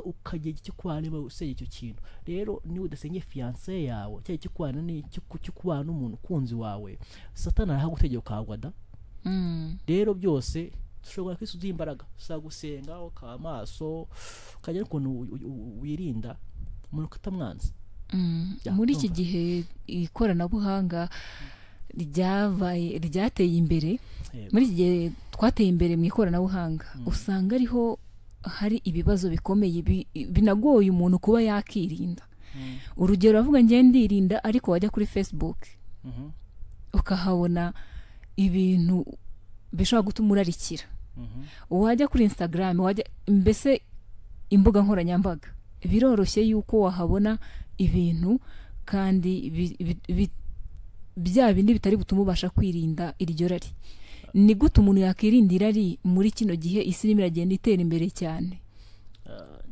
ukagiye iki kwana niba useye icyo kintu rero niba udasenye fiancé yawe cyangwa iki kwana ni cyo kubana n'umuntu kunzi wawe Satani arahagutegeka ukagwada rero byose dushobora kwisubiza imbaraga gusenga ukamaso ukajya ukuntu wirinda umuntu kutamwanza muri iki gihe ikoranabuhanga ryateye imbere muri iki gihe twateye imbere mu ikoranabuhanga usanga ariho hari ibibazo bikomeye binagoye umuntu kuba yakirinda urugero avuga ngiye ndirinda ariko wajya kuri Facebook ukahabona ibintu bishobora gutuma urarikira wajya kuri Instagram mbese imbuga nkoranyambaga biroroshye yuko wahabona ibintu kandi bya bindi bitari gutuma ubasha kwirinda iryo rari ni gute umuntu yakirinda irari muri kino gihe isi irimo iragenda itera imbere cyane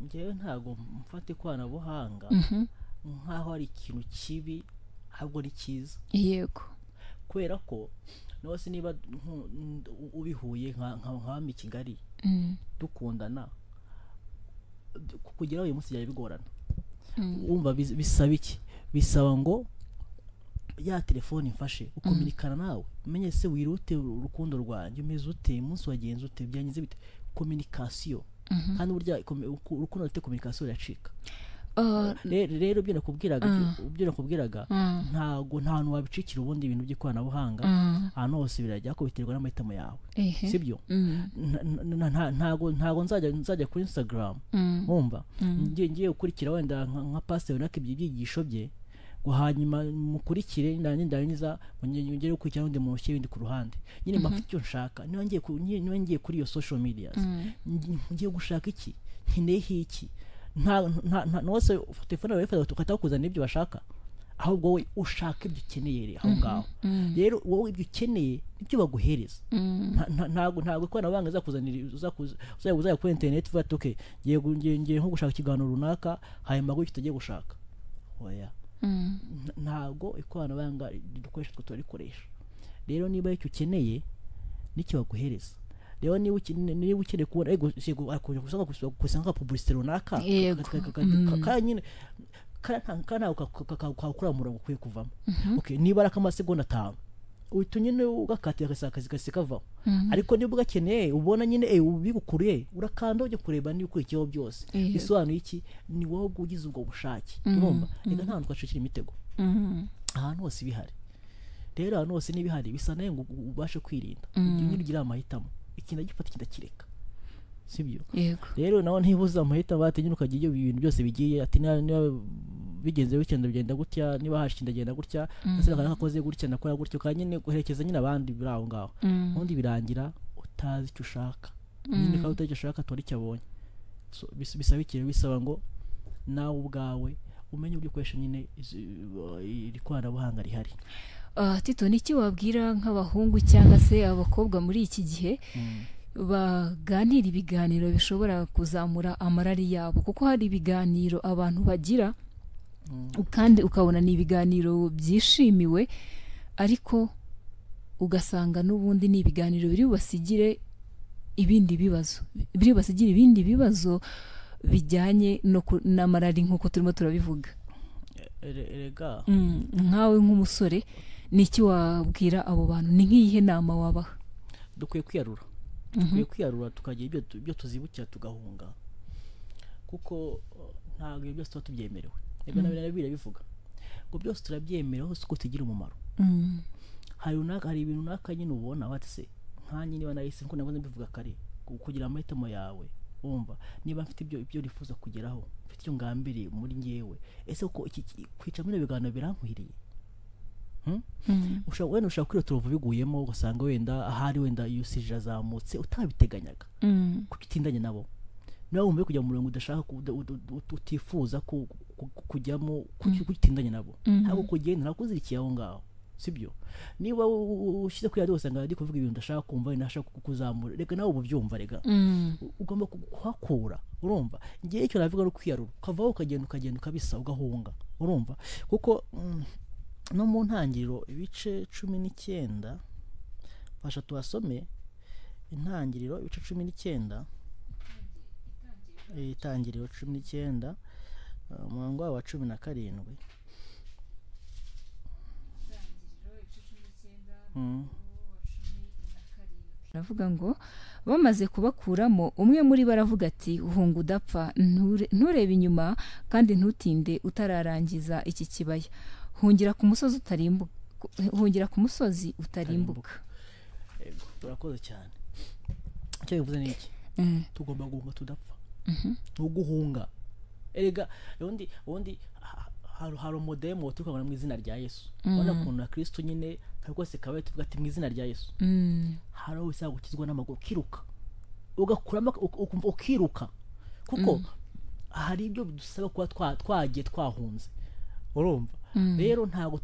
ngewe ntago mfata ikoranabuhanga nk'aho ari ikintu kibi ahubwo ari cyiza yego kubera ko nose niba ubihuye nk'abami i Kigali dukundana kugira uyu munsi byari bigorana wumva bisaba iki bisaba ngo ya telefone imfashe ukominikana nawe umenye se wirute urukundo rwanjye umeze ute umunsi wagenze ute byangize bite communication kandi burya urukundo rufite communication iracika rero ibyo nakubwiraga ntago nta hantu wabicikira ubundi ibintu by'ikoranabuhanga ahantu hose birajya ko biterwa n'amahitamo yawe sibyo ntago nzajya kuri Instagram wumva ngiye gukurikira wenda nka pastor naka ibyigisho bye hanyuma mukurikire ndangiza ngere gukurikira undi muntu windi ku ruhande nyine mafite icyo nshaka niba ngiye kuri iyo social media ngiye gushaka iki nkeneye iki nose telefone yawe ukata kuzana ibyo bashaka ahubwo wowe ushaka ibyo ukeneye aho ngaho rero wowe ibyo ukeneye nibyo baguhereza ntago ikoranabuhanga zakuzanira uzajya kuri internet uvuga ati okay ngiye nko gushaka ikiganiro runaka hanyuma ngo utagiye gushaka oya ntago ikoranabuhanga dukoresha twe turikoresha rero niba icyo ukeneye nicyo baguhereza rero niba ukeneye kubona ego kusanga publicité runaka kanyine kana ukakura murongo kwiye kuvamo okay niba rakamasegonda 5 utunyene ugakatira akazi kasikavaho ariko niba ugakeneye ubona nyine ubigukuriye urakanda ujye kureba niba ukurikiyeho byose bisobanuye iki ni wowe ugize ubwo bushake urumva reka nta twacikira imitego ahantu hose bihari rero ahantu hose nibihari bisa naye ngo ubashe kwirinda nyine ugira amahitamo ikintu gifata kidakireka sibyo rero naho ntibuza amahitamo batenyuka ukagiye ibintu byose bigiye ati niba bigenze bikenda bigenda gutya niba hashinda genda gutya ase akakoze gutya nakora gutyo kanyine guherekeza nyine abandi biraho ngaho undi birangira utazi icyo ushaka nyine ka utazi icyo ushaka tori cyabonye bisaba ikintu, bisaba ngo nawe ubwawe umenye uburyo ukoresha nyine iri koranabuhanga rihari. Tito, niki wabwira nk'abahungu cyangwa se abakobwa muri iki gihe baganira ibiganiro bishobora kuzamura amarari yabo? Kuko hari ibiganiro abantu bagira kandi ukabona ni ibiganiro byishimiwe, ariko ugasanga n'ubundi ni ibiganiro biri bubasigire ibindi bibazo bijyanye n'amarari nk'uko turimo turabivuga. Erega nkawe nk'umusore niki wabwira abo bantu? Ni nk'iyihe nama wabaha? dukwiye kwiyarura tukagira ibyo tuzibukira tugahunga, kuko ntabwo ibyo byose tuba tubyemerewe. Reka nabira bivuga ngo byose turabyemerewe hose uko tugira umumaro. Hari ibintu runaka nyine ubona watse nkanye niba nahise nko navuze mbivuga kare, kugira amahitamo yawe. Umva, niba mfite ibyo rifuza kugeraho, mfite icyo ngambiriye muri ngewe, ese uko kwica muri biganiro birankwiriye? ushobora kwirota uruvu biguyemo, ugasanga wenda ahari wenda usije azamutse utabiteganyaga, kukitindanye nabo nawe wumve kujya mu murongo udashaka utifuza kujyamo, kukitindanye nabo ntabwo kugenda nakuzirikiye aho ngaho, sibyo? Niba ushyize kuri radio usanga ari kuvuga ibintu ndashaka kumva, ndashaka kukuzamura, reka nawe ububyumva, rega ugomba kuhakura. Urumva, ngiye icyo navuga no kwiyarura, ukavaho ukagenda ukabisa ugahunga. Urumva, kuko no mu ntangiriro ibice 19 basha tuhasome intangiriro ibice 19, itangiriro 19 umurongo wa 17. Ravuga ngo bamaze kubakuramo, umwe muri baravuga ati uhunga udapfa, nturebe inyuma kandi ntutinde utararangiza iki kibaya, hungira ku musozi utarimbuka. Yego, turakoze cyane. Icyo bivuze ni iki? Tugomba guhunga tudapfa. Guhunga, erega ubundi hari umudemo tukabona mu izina rya Yesu. Ubona ukuntu na Kristo nyine rwose kabaye tuvuga ati mu izina rya Yesu. Hari wese gukizwa n'amaguru kiruka, ugakuramo ukiruka, kuko hari ibyo dusaba kuba twagiye twahunze. Urumva, rero ntago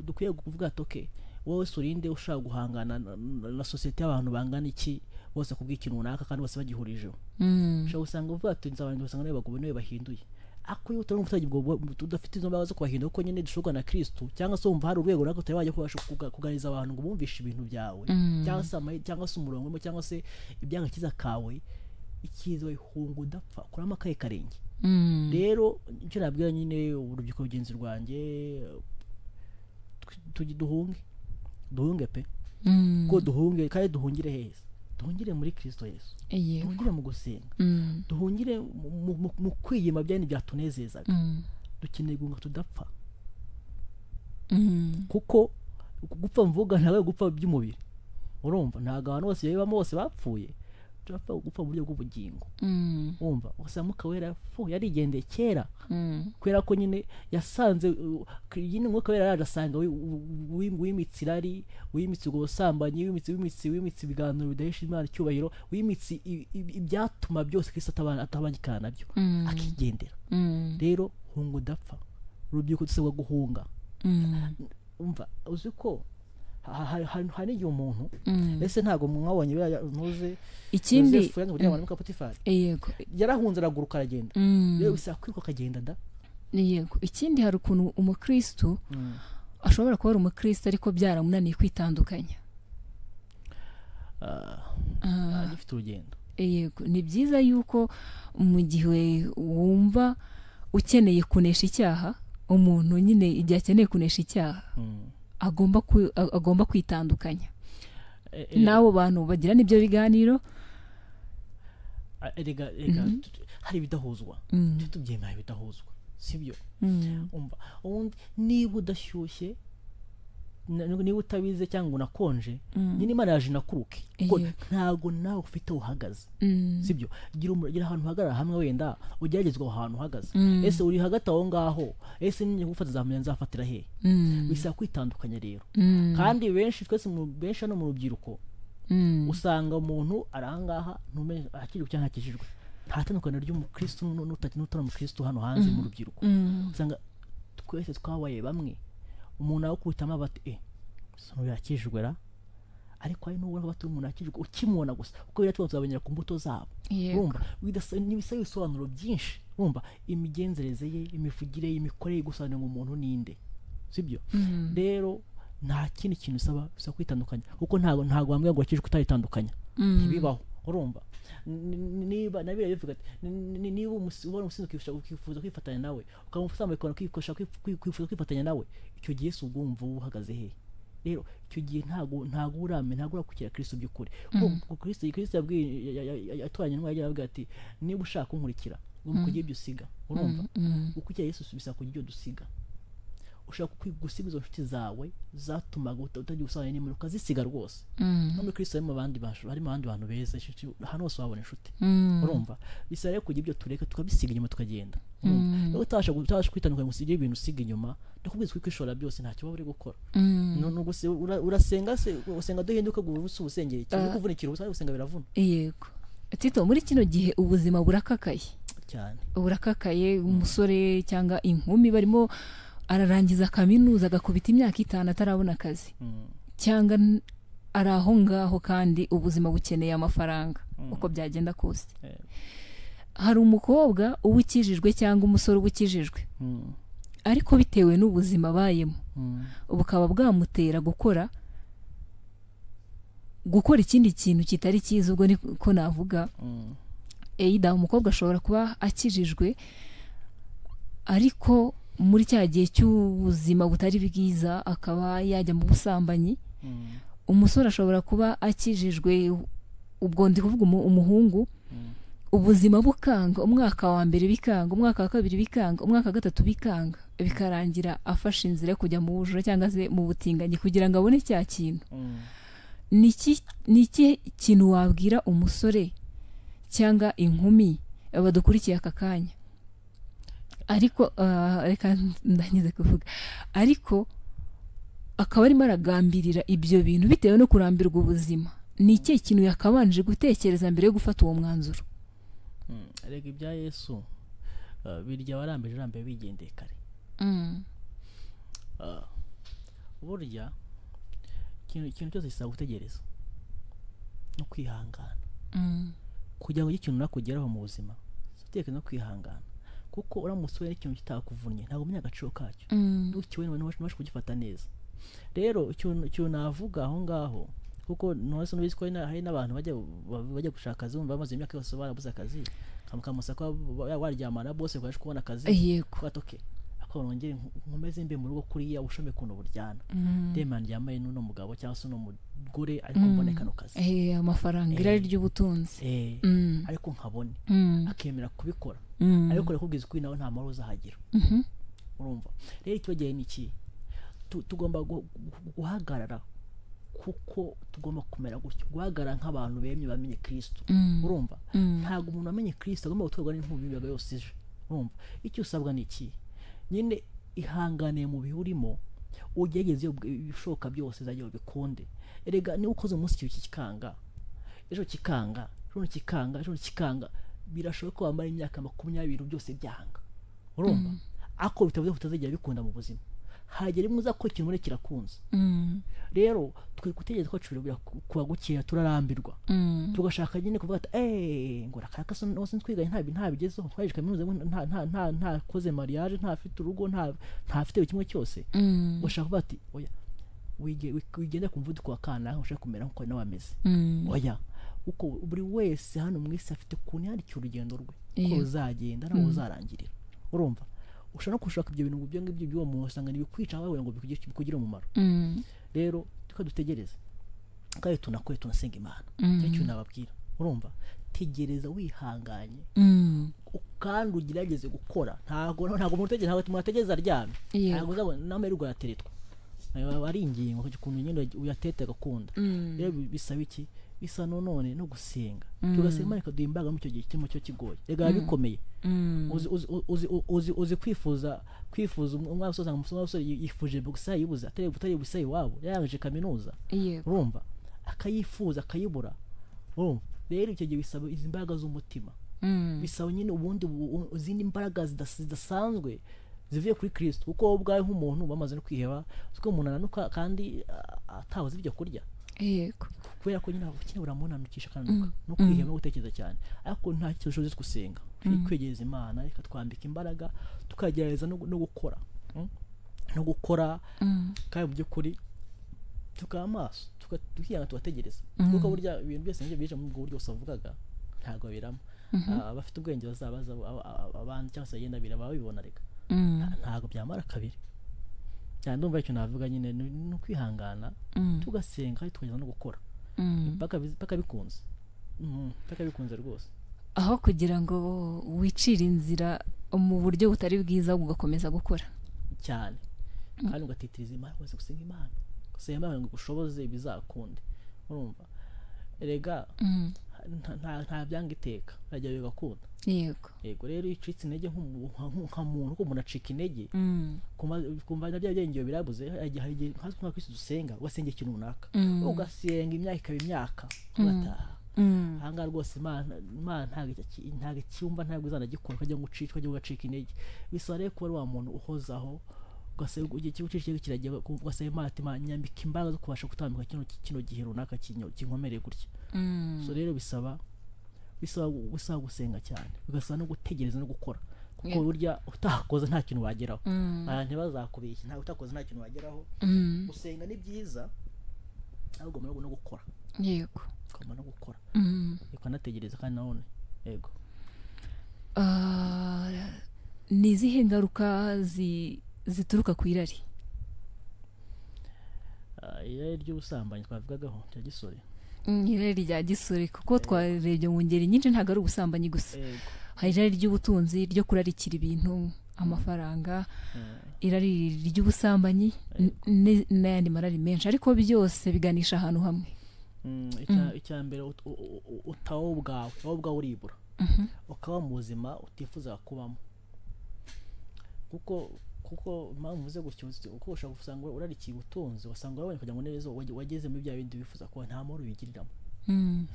dukwiye kuvuga toke wowe surinde ushaka guhangana na societe y'abantu bangana iki bose kubw'ikintu runaka kandi bose bagihurijeho. Ushaka usanga uvuga ati nzabanje usanga nawe bagabo niwe bahinduye, akuye utari umufataji bwo tudafite izo mbabazi zo kubahindura, kuko nyine dushobora na Kristo, cyangwa se umva hari urwego nako utari wajya kuganiza abantu ngo bumvishe ibintu byawe, cyangwa se umurongo, cyangwa se ibyagakiza kawe, ikizo ihunga udapfa kurama akaye karenge. Rero icyo nabwira nyine urubyiruko rugenzi rwanjye, duhunge pe, ko duhunge kandi duhungire heza, duhungire muri Kristo Yesu, duhungire mu gusenga, duhungire mu kwiyima byane byatunezezaga. Dukeneye guhunga tudapfa, kuko gupfa mvuga ntawe gupfa by'umubiri. Urumva, ntago abantu bose yabamo bose bapfuye, turapfa gupfa mu buryo bw'ubugingo. Umva, usanga Mukawera yarigendeye kera, kwera ko nyine yasanze yine Mwuka Wera yarasanga w'imitsirari, w'imitsi ubusambanyi, w'imitsi ibiganiro bidahesha Imana icyubahiro, w'imitsi ibyatuma byose Kristo atabanyikana nabyo akigendera. Rero hunga udapfa, urubyiruko dusabwa guhunga. Umva, uzi ko hari igihe umuntu ese ntago mwabonye ntuze ikindi yego yarahunze araguruka aragenda, rero bisaba kwiruka akagenda da. Yego, ikindi hari ukuntu umukristo ashobora kuba ari umukristo ariko byaramunaniye kwitandukanya, agifite urugendo. Yego, ni byiza yuko mu gihe wumva ukeneye kunesha icyaha, umuntu nyine igihe akeneye kunesha icyaha agomba kwitandukanya n'abo bantu bagira n'ibyo biganiro. Erega hari ibidahuzwa, tubyemera ibidahuzwa, sibyo? Umva, niba udashyushye, niba utabize cyangwa unakonje, nyine Imana yaje nakuruke, kuko ntago nawe ufite uhagaze, sibyo? Gira ahantu uhagarara hamwe, wenda ugeragezwa ahantu uhagaze. Ese uri hagati aho ngaho, ese ninjye gufata zamenya nzafatira he? Bisaba kwitandukanya rero. Kandi benshi benshi no mu rubyiruko usanga umuntu arahangaha ntumenye akiri cyangwa akijijwe, nta tandukaniro ry'umukristo n'utari umukristo hano hanze mu rubyiruko usanga twese twabaye bamwe umuntu aho kubitamo bati sono yakijwe ra ariko ari n'ubwo bati umuntu yakijwe ukimubona gusa uko biratuma tuzabanyera ku mbuto zabo urumva n'ibisaba ibisobanuro byinshi urumva imigenzereze ye imivugire ye imikorere gusobanura ngo umuntu ninde sibyo rero nta kindi kintu usaba kwitandukanya kuko ntago bamwe ngo wakijwe utayitandukanya ntibibaho urumva niba nabira bivuga ati niba ubona umusinzi ukifuza kwifatanya nawe ukamufasha mu kwifuza kwifatanya nawe icyo gihe se ubwumva uhagaze he rero icyo gihe ntago urakukira Kristo by'ukuri kuko Kristo yabwiye atwanye n'umwe yagira ati niba ushaka kunkurikira kugira ibyo usiga urumva ukukira Yesu bisaba kugira ibyo dusiga ushaka gusiga izo nshuti zawe zatumaga utagiye usana n'imwe ukazisiga rwose none Kristo harimo abandi bantu beza hano hose wabona inshuti urumva bisaba rero kugira ibyo tureka tukabisiga inyuma tukagenda urumva utasha kwitandukanya usige ibintu usiga inyuma ndakubwiza ko kwishora byose nta kiba uri gukora none gusa urasenga se usenga duhinduka gusa ubusengera cyane kuvunikira ubusa usenga biravuna yego Tito muri kino gihe ubuzima burakakaye cyane burakakaye umusore cyangwa inkumi barimo ararangiza kaminuza agakubita imyaka 5 atarabona akazi cyangwa ari aho ngaho kandi ubuzima bukeneye amafaranga uko byagenda kose hari umukobwa ubukijijwe cyangwa umusore ubukijijwe ariko bitewe n'ubuzima bayemo ubukaba bwamutera gukora ikindi kintu kitari cyiza ubwo niko navuga eida umukobwa ashobora kuba akijijwe ariko muri cya gihe cy'ubuzima butari bwiza akaba yajya mu busambanyi umusore ashobora kuba akijijwe ubwo ndi kuvuga umuhungu ubuzima bukanga umwaka wa mbere bikanga umwaka wa kabiri bikanga umwaka wa gatatu bikanga bikarangira afashe inzira yo kujya mu bujura cyangwa se mu butinganyi kugira ngo abone cya kintu niki kintu wabwira umusore cyangwa inkumi badukurikiye aka kanya ariko reka ndangize kuvuga ariko akaba arimo aragambirira ibyo bintu bitewe no kurambirwa ubuzima ni iki kintu yakabanje gutekereza mbere yo gufata uwo mwanzuro rega ibya Yesu birya warambe bigendeye kare burya ikintu cyose gisaba gutegereza no kwihangana kugira ngo ikintu nakugeraho mu buzima uteke no kwihangana kuko uramutse we n'ikintu kitakuvunnye ntabwo umenya agaciro kacyo n'ukiwe n'ubasha kugifata neza rero icyo navuga aho ngaho kuko nose n'ubiziko hari n'abantu bajya gushaka akazi bamaze imyaka yose barabuze akazi kamusa ko waryamana bose kwaje kubona akazi kwatoke akabongera nkomeze mbe mu rugo kuriya ushome kuno buryana demand yamaye n'uno mugabo cyangwa se no mugore ariko mboneka no kazi amafaranga irari ry'ubutunzi ariko nkabone akemera kubikora ariko rekubwiza ko nawe nta maro uzahagira urumva rero icyogeye niki tugomba guhagarara kuko tugomba kumera gutyo guhagarara nk'abantu bemye bamenye Kristo urumva ntago umuntu amenye Kristo agomba gutwarwa n'inkubi bibaga yose ije urumva icyo usabwa niki nyine ihangane mu bihurimo ugerageze ibishoka byose zagiye bikunde erega ni ukoze umunsi cyo kikanga ejo kikanga birashoboka ko wamara imyaka 20 byose byanga urumva ako bitavuze kutazegera bikunda mu buzima hagere muza ko ikintu muri kirakunze rero twe gutegereza ko cubira kuba gukira turarambirwa tugashaka nyine kuvuga ati ngo rakaka nose twigaye ntabigezeho twaje kaminuza nta koze mariage nta afite urugo nta afite kimwe cyose ushaka bati oya wigenda kumvuduko wa kana ushaka kumera nko nawe ameze oya uko buri wese hano mwese afite kuntu yari cy'urugendo rwe ko uzagenda nawe uzarangirira urumva ushaka kushaka ibyo bintu byo ngibyo byo mu usanga nibikwica wawe ngo bikugira umumaro rero dutegereze kandi tunasenga Imana cyo nababwira urumva tegereza wihanganye kandi ugerageze gukora ntago mutegereza aryamye ntago uzabona namerwa yateretwa ari ingingo kuntu nyine uyatete gakunda rero bisaba iki bisa none no gusenga tugasenga Imana ikaduha imbaga mu cyo gihe kirimo cyo kigoye rega bikomeye uzi kwifuza umwasose yifuje gusa yibuza atari busa iwabo yarangije kaminuza urumva akayifuza akayibura urumva rero icyo gihe bisaba izi imbaga z'umutima bisaba nyine ubundi izindi mbaraga zidasanzwe zivuye kuri Kristo, kuko wowe ubwawe nk'umuntu bamaze no kwiheba uko umuntu ananuka kandi atabuze ibyo kurya, yego, kubera ko nyine ubukene buramunanukisha akanuka no kwiheba no gutekereza cyane, ariko nta cyoshoze gusenga kwegereza Imana ikatwambika imbaraga tukagereza no gukora no gukora kandi mu by'ukuri tukaba amaso tukiyanga tugategereza, kuko burya ibintu byose nibyo bije mu buryo usavugaga ntago biramo. Abafite ubwenge bazabaza abandi cyangwa se yenda biraba babibona reka ntago byamara kabiri cyane. Ndumva icyo navuga nyine no kwihangana tugasenga kandi tukageza no gukora paka bikunze paka bikunze rwose, aho kugira ngo wicire inzira mu buryo butari bwiza ugakomeza gukora cyane kandi ugatitiriza Imana wese gusenga Imana gusenga ngo gushoboze ibizakunde. Urumva erega nta byanga iteka ajya bigakunda. Yego rero icitse intege nk'umuntu uko umuntu acika intege kumva nabyo byengeye birabuze igihe nka Kristo dusenga ugasenga ikintu runaka ugasenga imyaka imyaka ugataha hanga rwose Imana ntago cyumva ntabwo izanagikora kajya ngo ucicwe kajya ugacika intege. Bisaba rero kuba wa muntu uhozaho ugasaba igihe cy'ucicike kiragiye ugasaba Imana nyambika imbaraga zo kubasha gutambika kino gihe runaka kinkomereye gutya. So rero bisaba gusenga cyane, bigasaba no gutegereza no gukora, kuko burya utakoze nta kintu wageraho. Ntibazakubeshya nta utakoze nta kintu wageraho. Gusenga ni byiza ahubwo no gukora. Yego, koma no gukora ukanategereza kandi none. Yego, ni izihe ngaruka zituruka ku irari? Irari ry'ubusambanyi twavugagaho rya gisore. Irari rya gisore kuko twarebye mu ngeri nyinshi ntabwo ari ubusambanyi gusa. Hari irari ry'ubutunzi ryo kurarikira ibintu, amafaranga, irari ry'ubusambanyi n'ayandi marari menshi, ariko byose biganisha ahantu hamwe. Icya mbere utawo ubwawe uribura ukaba mu buzima utifuza kubamo, kuko mpamvu muze gutyo uko ushaka gusanga urarikiye ubutunzi wasanga wabonye kugira ngo neza wageze muri bya bindi bifuza ko nta mahoro bigiriramo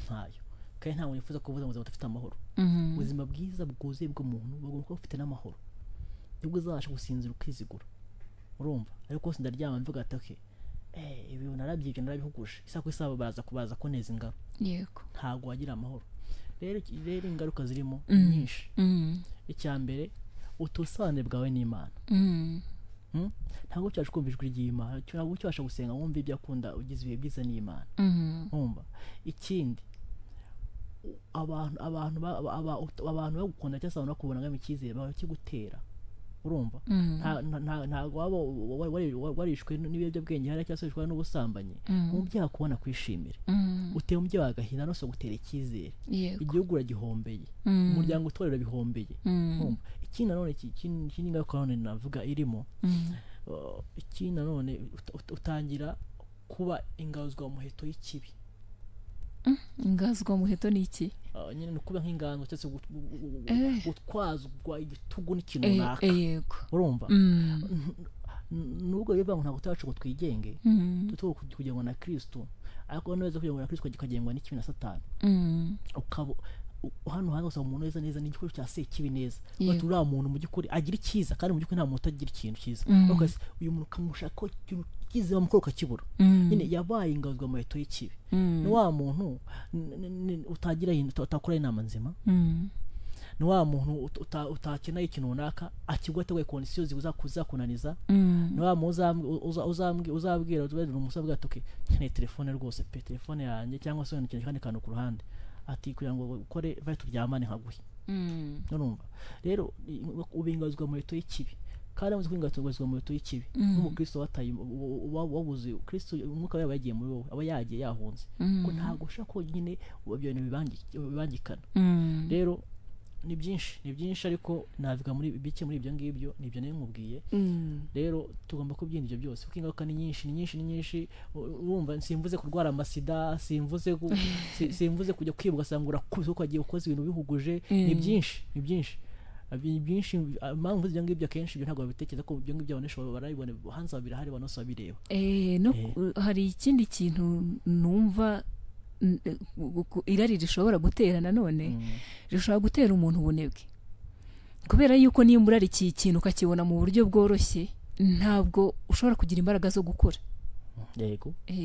ntayo, kandi nta muntu yifuza kuvuza ngo udafite amahoro. Ubuzima bwiza bwuzuye bw'umuntu bagomba kuba bufite n'amahoro nibwo uzabasha gusinzira ukizigura. Urumva ariko kose ndaryama mvuga ati ibi narabyibye narabihuguje isa ku isaba baza koneza ingaro. Yego, ntago wagira amahoro. Rero ingaruka zirimo nyinshi. Icya mbere utusane bwawe n'Imana. Ntabwo cyasha kumva ijwi ry'Imana, ntabwo cyasha gusenga wumva ibyo akunda ugize ibihe byiza n'Imana. Umva ikindi abantu bagukunda cyangwa se bakubona nk'ami cyizere bawe kigutera. Urumva ntabwo warishwe n'ibiyobyabwenge hari cyangwa se warishwe n'ubusambanyi umubyeyi akubona kwishimira uteye umubyeyi agahinda no gutera icyizere. Igihugu uragihombeye, umuryango utorera bihombeye. Ikindi nanone ikindi ngaruka none navuga irimo ikindi nanone utangira kuba ingazwa mu muheto y'ikibi. Ingazwa mu muheto ni iki? Nyine nukuba nk'inganzo cyangwa gutwazwa igitugu n'ikintu runaka. Urumva nubwo bivuga ngo ntabwo tutacu ngo twigenge tutuko kugengwa na Kristo, ariko neza kugengwa na Kristo kikagengwa n'ikibi na Satani. Ukabo hano hanze usanga umuntu neza n'igikoresho cya sekibi neza, batura muntu mu gikuri agira ikiza kandi mu gikuri nta muntu agira ikintu cyiza. Uyu muntu kamushaka ko kize bamukoroka kibura nyine yabaye ingazwa mu meto y'ikibi. Ni wa muntu utagira hindu utakora inama nzima. Ni wa muntu utakeneye ikintu runaka akigwatewe kondisiyo zizakunaniza. Ni wa muntu uzabwira umusabwa atoke nkeneye telefone rwose pe telefone yanjye cyangwa se nkeneye kandi kantu ku ruhande ati kugira ngo ukore vai turyamane nkaguhe. Urumva rero ubingazwa mu meto y'ikibi kandi amaze kwingatungazwa mu meto y'ikibi. Umukristo wataye wabuze Kristo umwuka wawe yagiye muri wowe aba yagiye yahunze ko ntago ushaka ko nyine ibyo bibangikana. Rero ni byinshi ariko navuga muri bike muri ibyo ngibyo nibyo nayo nkubwiye. Rero tugomba kubyinda ibyo byose kuko ingaruka ni nyinshi. Urumva simvuze kurwara amasida, simvuze kujya kwiba ugasanga urakuze uko agiye ukoze ibintu bihuguje. Ni byinshi mpamvu ibyo ngibyo akenshi ibyo ntabwo babitekereza ko ibyo ngibyo abanesha barabibona hanze babirahari banose babireba. Hari ikindi kintu numva irari rishobora gutera nanone rishobora gutera umuntu ubunebwe, kubera yuko niba urarikiye ikintu ukakibona mu buryo bworoshye ntabwo ushobora kugira imbaraga zo gukora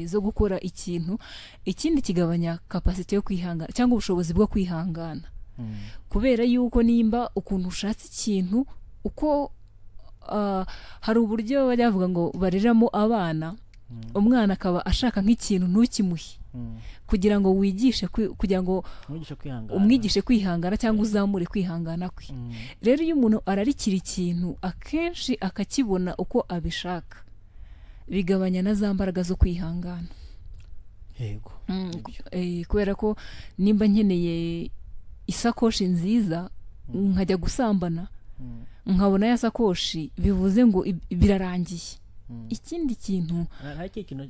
zo gukora ikintu. Ikindi kigabanya kapasite yo kwihangana cyangwa ubushobozi bwo kwihangana, kubera yuko nimba ukuntu ushatse ikintu uko hari uburyo bajya bavuga ngo bareramo abana, umwana akaba ashaka nk'ikintu ntukimuhe kugira ngo wigishe kugira ngo umwigishe kwihangana cyangwa uzamure kwihangana kwe. Rero iyo umuntu ararikira ikintu akenshi akakibona uko abishaka, bigabanya na za mbaraga zo kwihangana. Yego. Kubera ko nimba nkeneye isakoshi nziza nkajya gusambana nkabona ya sakoshi, bivuze ngo birarangiye. Ikindi kintu nta kintu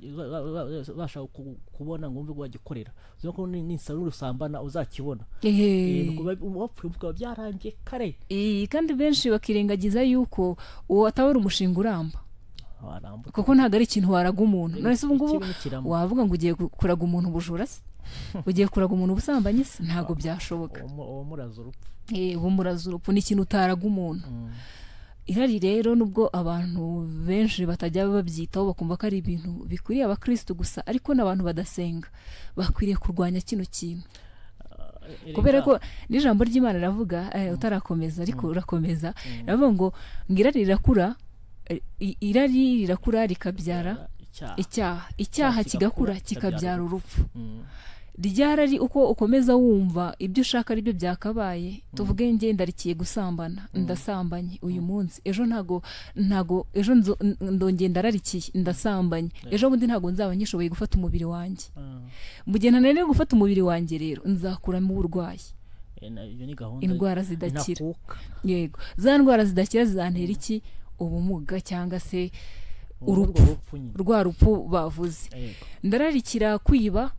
ubasha kubona ngo umve ngo wagikorera, uzi ko nisaba urusambana uzakibona, wapfuye bukaba byarangiye kare. Kandi benshi bakirengagiza yuko uwo ataba umushinga uramba, kuko ntabwo ari ikintu waraga umuntu. None se ubu ngubu wavuga ngo ugiye kuraga umuntu ubujura se, ugiye kuraga umuntu ubusambanyi se? Ntabwo byashoboka. Uwo muraza urupfu. Uwo muraza urupfu ni ikintu utaraga umuntu. Irari rero nubwo abantu benshi batajya babyitaho bakumva ko ari ibintu bikwiriye abakristo gusa, ariko n'abantu badasenga bakwiriye kurwanya kino kintu, kubera ko n'ijambo ry'Imana riravuga utarakomeza ariko urakomeza, riravuga ngo irari rirakura rikabyara icyaha kigakura kikabyara urupfu. Ryarari uko ukomeza wumva ibyo ushaka ari byo byakabaye, tuvuge nge ndarikiye gusambana, ndasambanye uyu munsi, ejo ntago ejo ndongeye ndararikiye ndasambanye, ejo bundi ntago nzaba nyishoboye gufata umubiri wanjye. Mu gihe ntananiwe gufata umubiri wanjye rero nzakuramo uburwayi, indwara zidakira. Yego, za ndwara zidakira zizantera iki? Ubumuga cyangwa se urupfu, rwa rupfu bavuze. Ndararikira kwiba,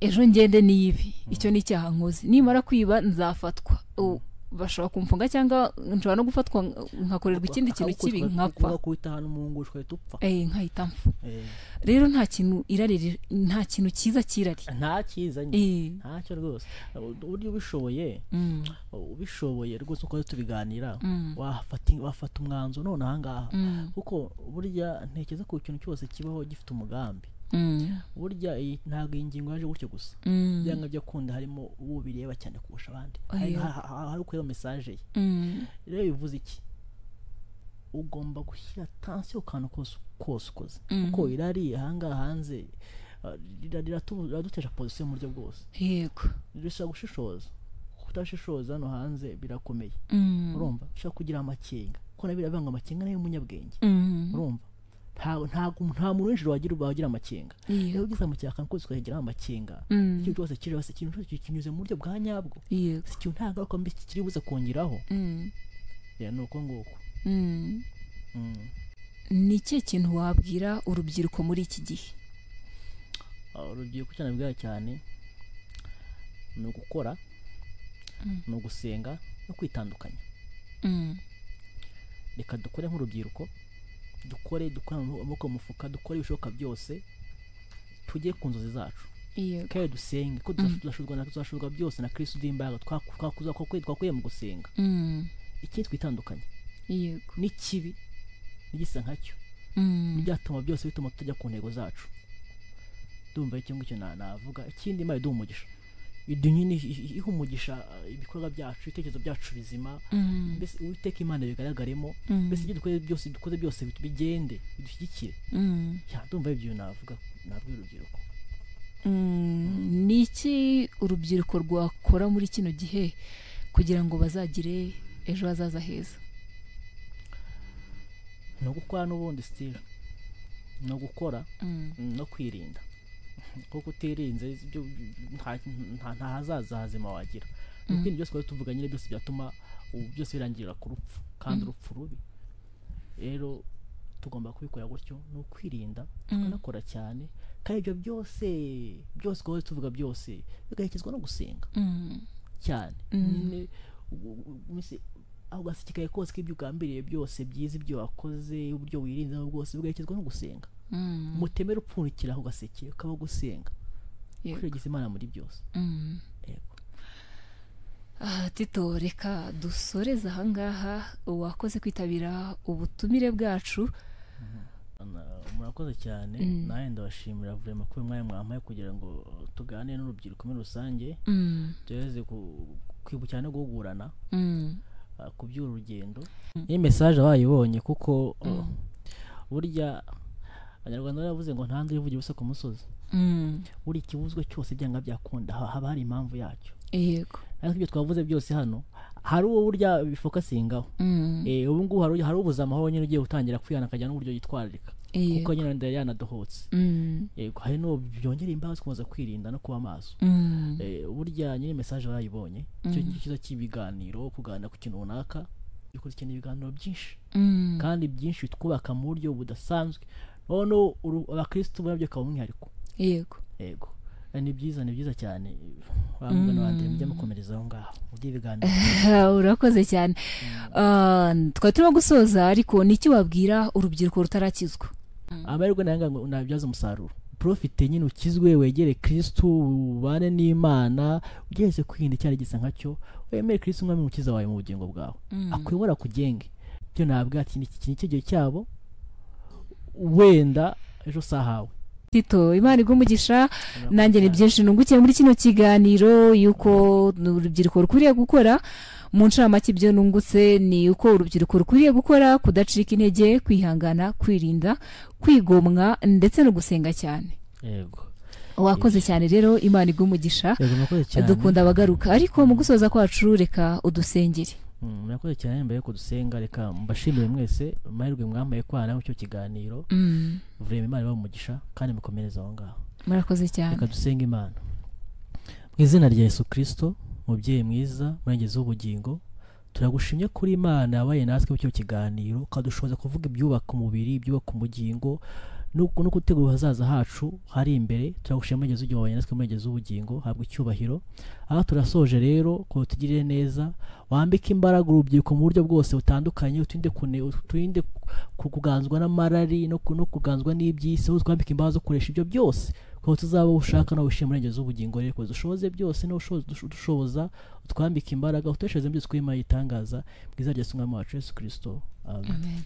ejo ngende nibi, icyo ni icyaha nkoze. Nimara kwiba nzafatwa, bashobora kumfunga cyangwa nshobora no gufatwa nkakorerwa ikindi kintu kibi nkapfa, nkahita mpfa. Rero nta kintu irari, nta kintu cyiza kirari, nta cyiza ntacyo rwose. Uburyo ubishoboye rwose uko tubiganira, wafata umwanzuro none ahangaha, kuko burya ntekereza ko ikintu cyose kibaho gifite umugambi. Burya ntabwo iyi ngingo yaje gutyo gusa, byanga byo kunda harimo uwo bireba cyane kurusha abandi, hari uko iyo message ye. Rero bivuze iki? Ugomba gushyira attention ku kantu kose ukoze, kuko irari ahangaha hanze riradutesha position mu buryo bwose. Yego, rishaka gushishoza, kutashishoza hano hanze birakomeye. Urumva ushaka kugira amakenga, ko nabira banga amakenga nayo umunyabwenge. Urumva nta muntu w'injiro wagira amakenga. Rero ugize amakenga kandi kose ukagira amakenga, ikintu cyose kiri hose, ikintu cyose kinyuze mu buryo bwa nyabwo, si ikintu nta ngaruka mbi kiri buze kongeraho. Ni uko nguko. Ni iki kintu wabwira urubyiruko muri iki gihe? Urubyiruko cyane bwa cyane ni ugukora, ni ugusenga no kwitandukanya. Reka dukore nk'urubyiruko, dukore amaboko mu mufuka, dukore ibishoboka byose, tujye ku nzozi zacu, kandi dusenge ko tuzashobora byose na Kristo udimbaga twakuye mu gusenga. Ikindi twitandukanye n'ikibi n'igisa nkacyo, byatuma byose bituma tujya ku ntego zacu. Ndumva icyo ngicyo navuga. Ikindi Imana iduha umugisha, idunyine iha umugisha ibikorwa byacu, ibitekerezo byacu bizima, mbese Uwiteka Imana bigaragaremo, mbese ibyo dukoze byose bigende bidushyigikire. Ndumva ibyo navuga nabwira urubyiruko. Ni iki urubyiruko rwakora muri kino gihe kugira ngo bazagire ejo hazaza heza? No gukora n'ubundi style, no gukora no kwirinda, kuko utirinze nta hazaza hazima wagira. Ibintu byose twari tuvuga nyine byose byatuma byose birangirira ku rupfu, kandi urupfu rubi. Rero tugomba kubikora gutyo, no kwirinda, tukanakora cyane, kandi ibyo byose twari tuvuga byose bigaherekezwa no gusenga cyane. Aho gasikaye kose k'ibyo ugambiriye byose byiza, ibyo wakoze, uburyo wirinze bwose bigaherekezwa no gusenga. Mutemere upfundikira aho gaseke ukaba gusenga. kwiregiza imana muri byose. Yego. Tito, reka dusoreze ahangaha. Wakoze kwitabira ubutumire bwacu. Murakoze cyane. Nawe ndabashimira vraiment ko mwanya mwampaye kugira ngo tuganire n'urubyiruko muri rusange, tuweze kwibukirana no guhugurana ku by'urugendo. Iyi message abayibonye kuko burya abanyarwanda baravuze ngo nta nzu ivugira ubusa ku musozi. Buri kibuzwe cyose byanga byakunda haba hari impamvu yacyo. Yego. Ariko ibyo twavuze byose hano hari uwo burya bifokasingaho. Ubu ngubu hari ubuzama aho nyine ugiye gutangira kwiyana akajya n'uburyo yitwararika kuko nyine ndaya yanadohotse. Yego, hari no byongera imbabazi kumaza kwirinda no kuba maso. Burya nyine message bayibonye cyo kiza cy'ibiganiro, kuganira ku kintu runaka, ikurikirana ibiganiro byinshi kandi byinshi twubaka mu buryo budasanzwe. None abakristo barabyo kaba umwihariko. Yego. Yego. Ni byiza cyane. Bamugana bandi mujya mukomereza aho ngaho muri ibiganiro. Urakoze cyane. Twari turimo gusoza, ariko niki wabwira urubyiruko rutarakizwa? Abarirwa nanga ngo unabyaza umusaruro. Profite nyine ukizwe, wegere Kristo, ubane n'Imana, ugeze kwirinda cyari gisa nkacyo, wemere Kristo umwami mukiza wawe mu bugingo bwawe. Akwibora kugenge. Byo nabwa ati iki gihe cyabo wenda ejo sahawe. Tito, Imana igumugisha. Nanjye ni byinshi nungukiye muri kino kiganiro, yuko urubyiruko rukwiriye gukora. Mu ncamake ibyo nungutse ni uko urubyiruko rukwiriye gukora, kudacika intege, kwihangana, kwirinda, kwigomwa ndetse no gusenga cyane. Yego. Wakoze cyane rero, Imana igumugisha. Dukunda abagaruka, ariko mu gusoza kwacu reka udusengere. Murakoze cyane. Mbere ko dusenga, reka mbashimire mwese amahirwe mwambaye kwana mu cyo kiganiro. Vraiment Imana ibamugisha kandi mukomereza aho ngaho. Murakoze cyane. Reka dusenga Imana. Mu izina rya Yesu Kristo, mubyeyi mwiza, murengezi w'ubugingo, turagushimye kuri Imana yabaye natwe mu cyo kiganiro, kadushoboza kuvuga ibyubaka umubiri, ibyubaka umugingo, no gutegura hazaza hacu hari imbere. Turagushimye murengezi w'ubugingo, wabaye natwe murengezi w'ubugingo, habwa icyubahiro. Aha turasoje rero ko tugirire neza, wambike imbaraga urubyiruko mu buryo bwose butandukanye, utinde kuganzwa n'amarari no kuganzwa n'ibyisi, aho twambika imbaraga zo kuresha ibyo byose ko tuzaba ushaka no wishimira murengezi w'ubugingo. Rero dushoboze byose no dushoboza, utwambika imbaraga, uteshereze byose ko Imana yitangaza. Bwiza Yesu umwami wacu Yesu Kristo. Amen.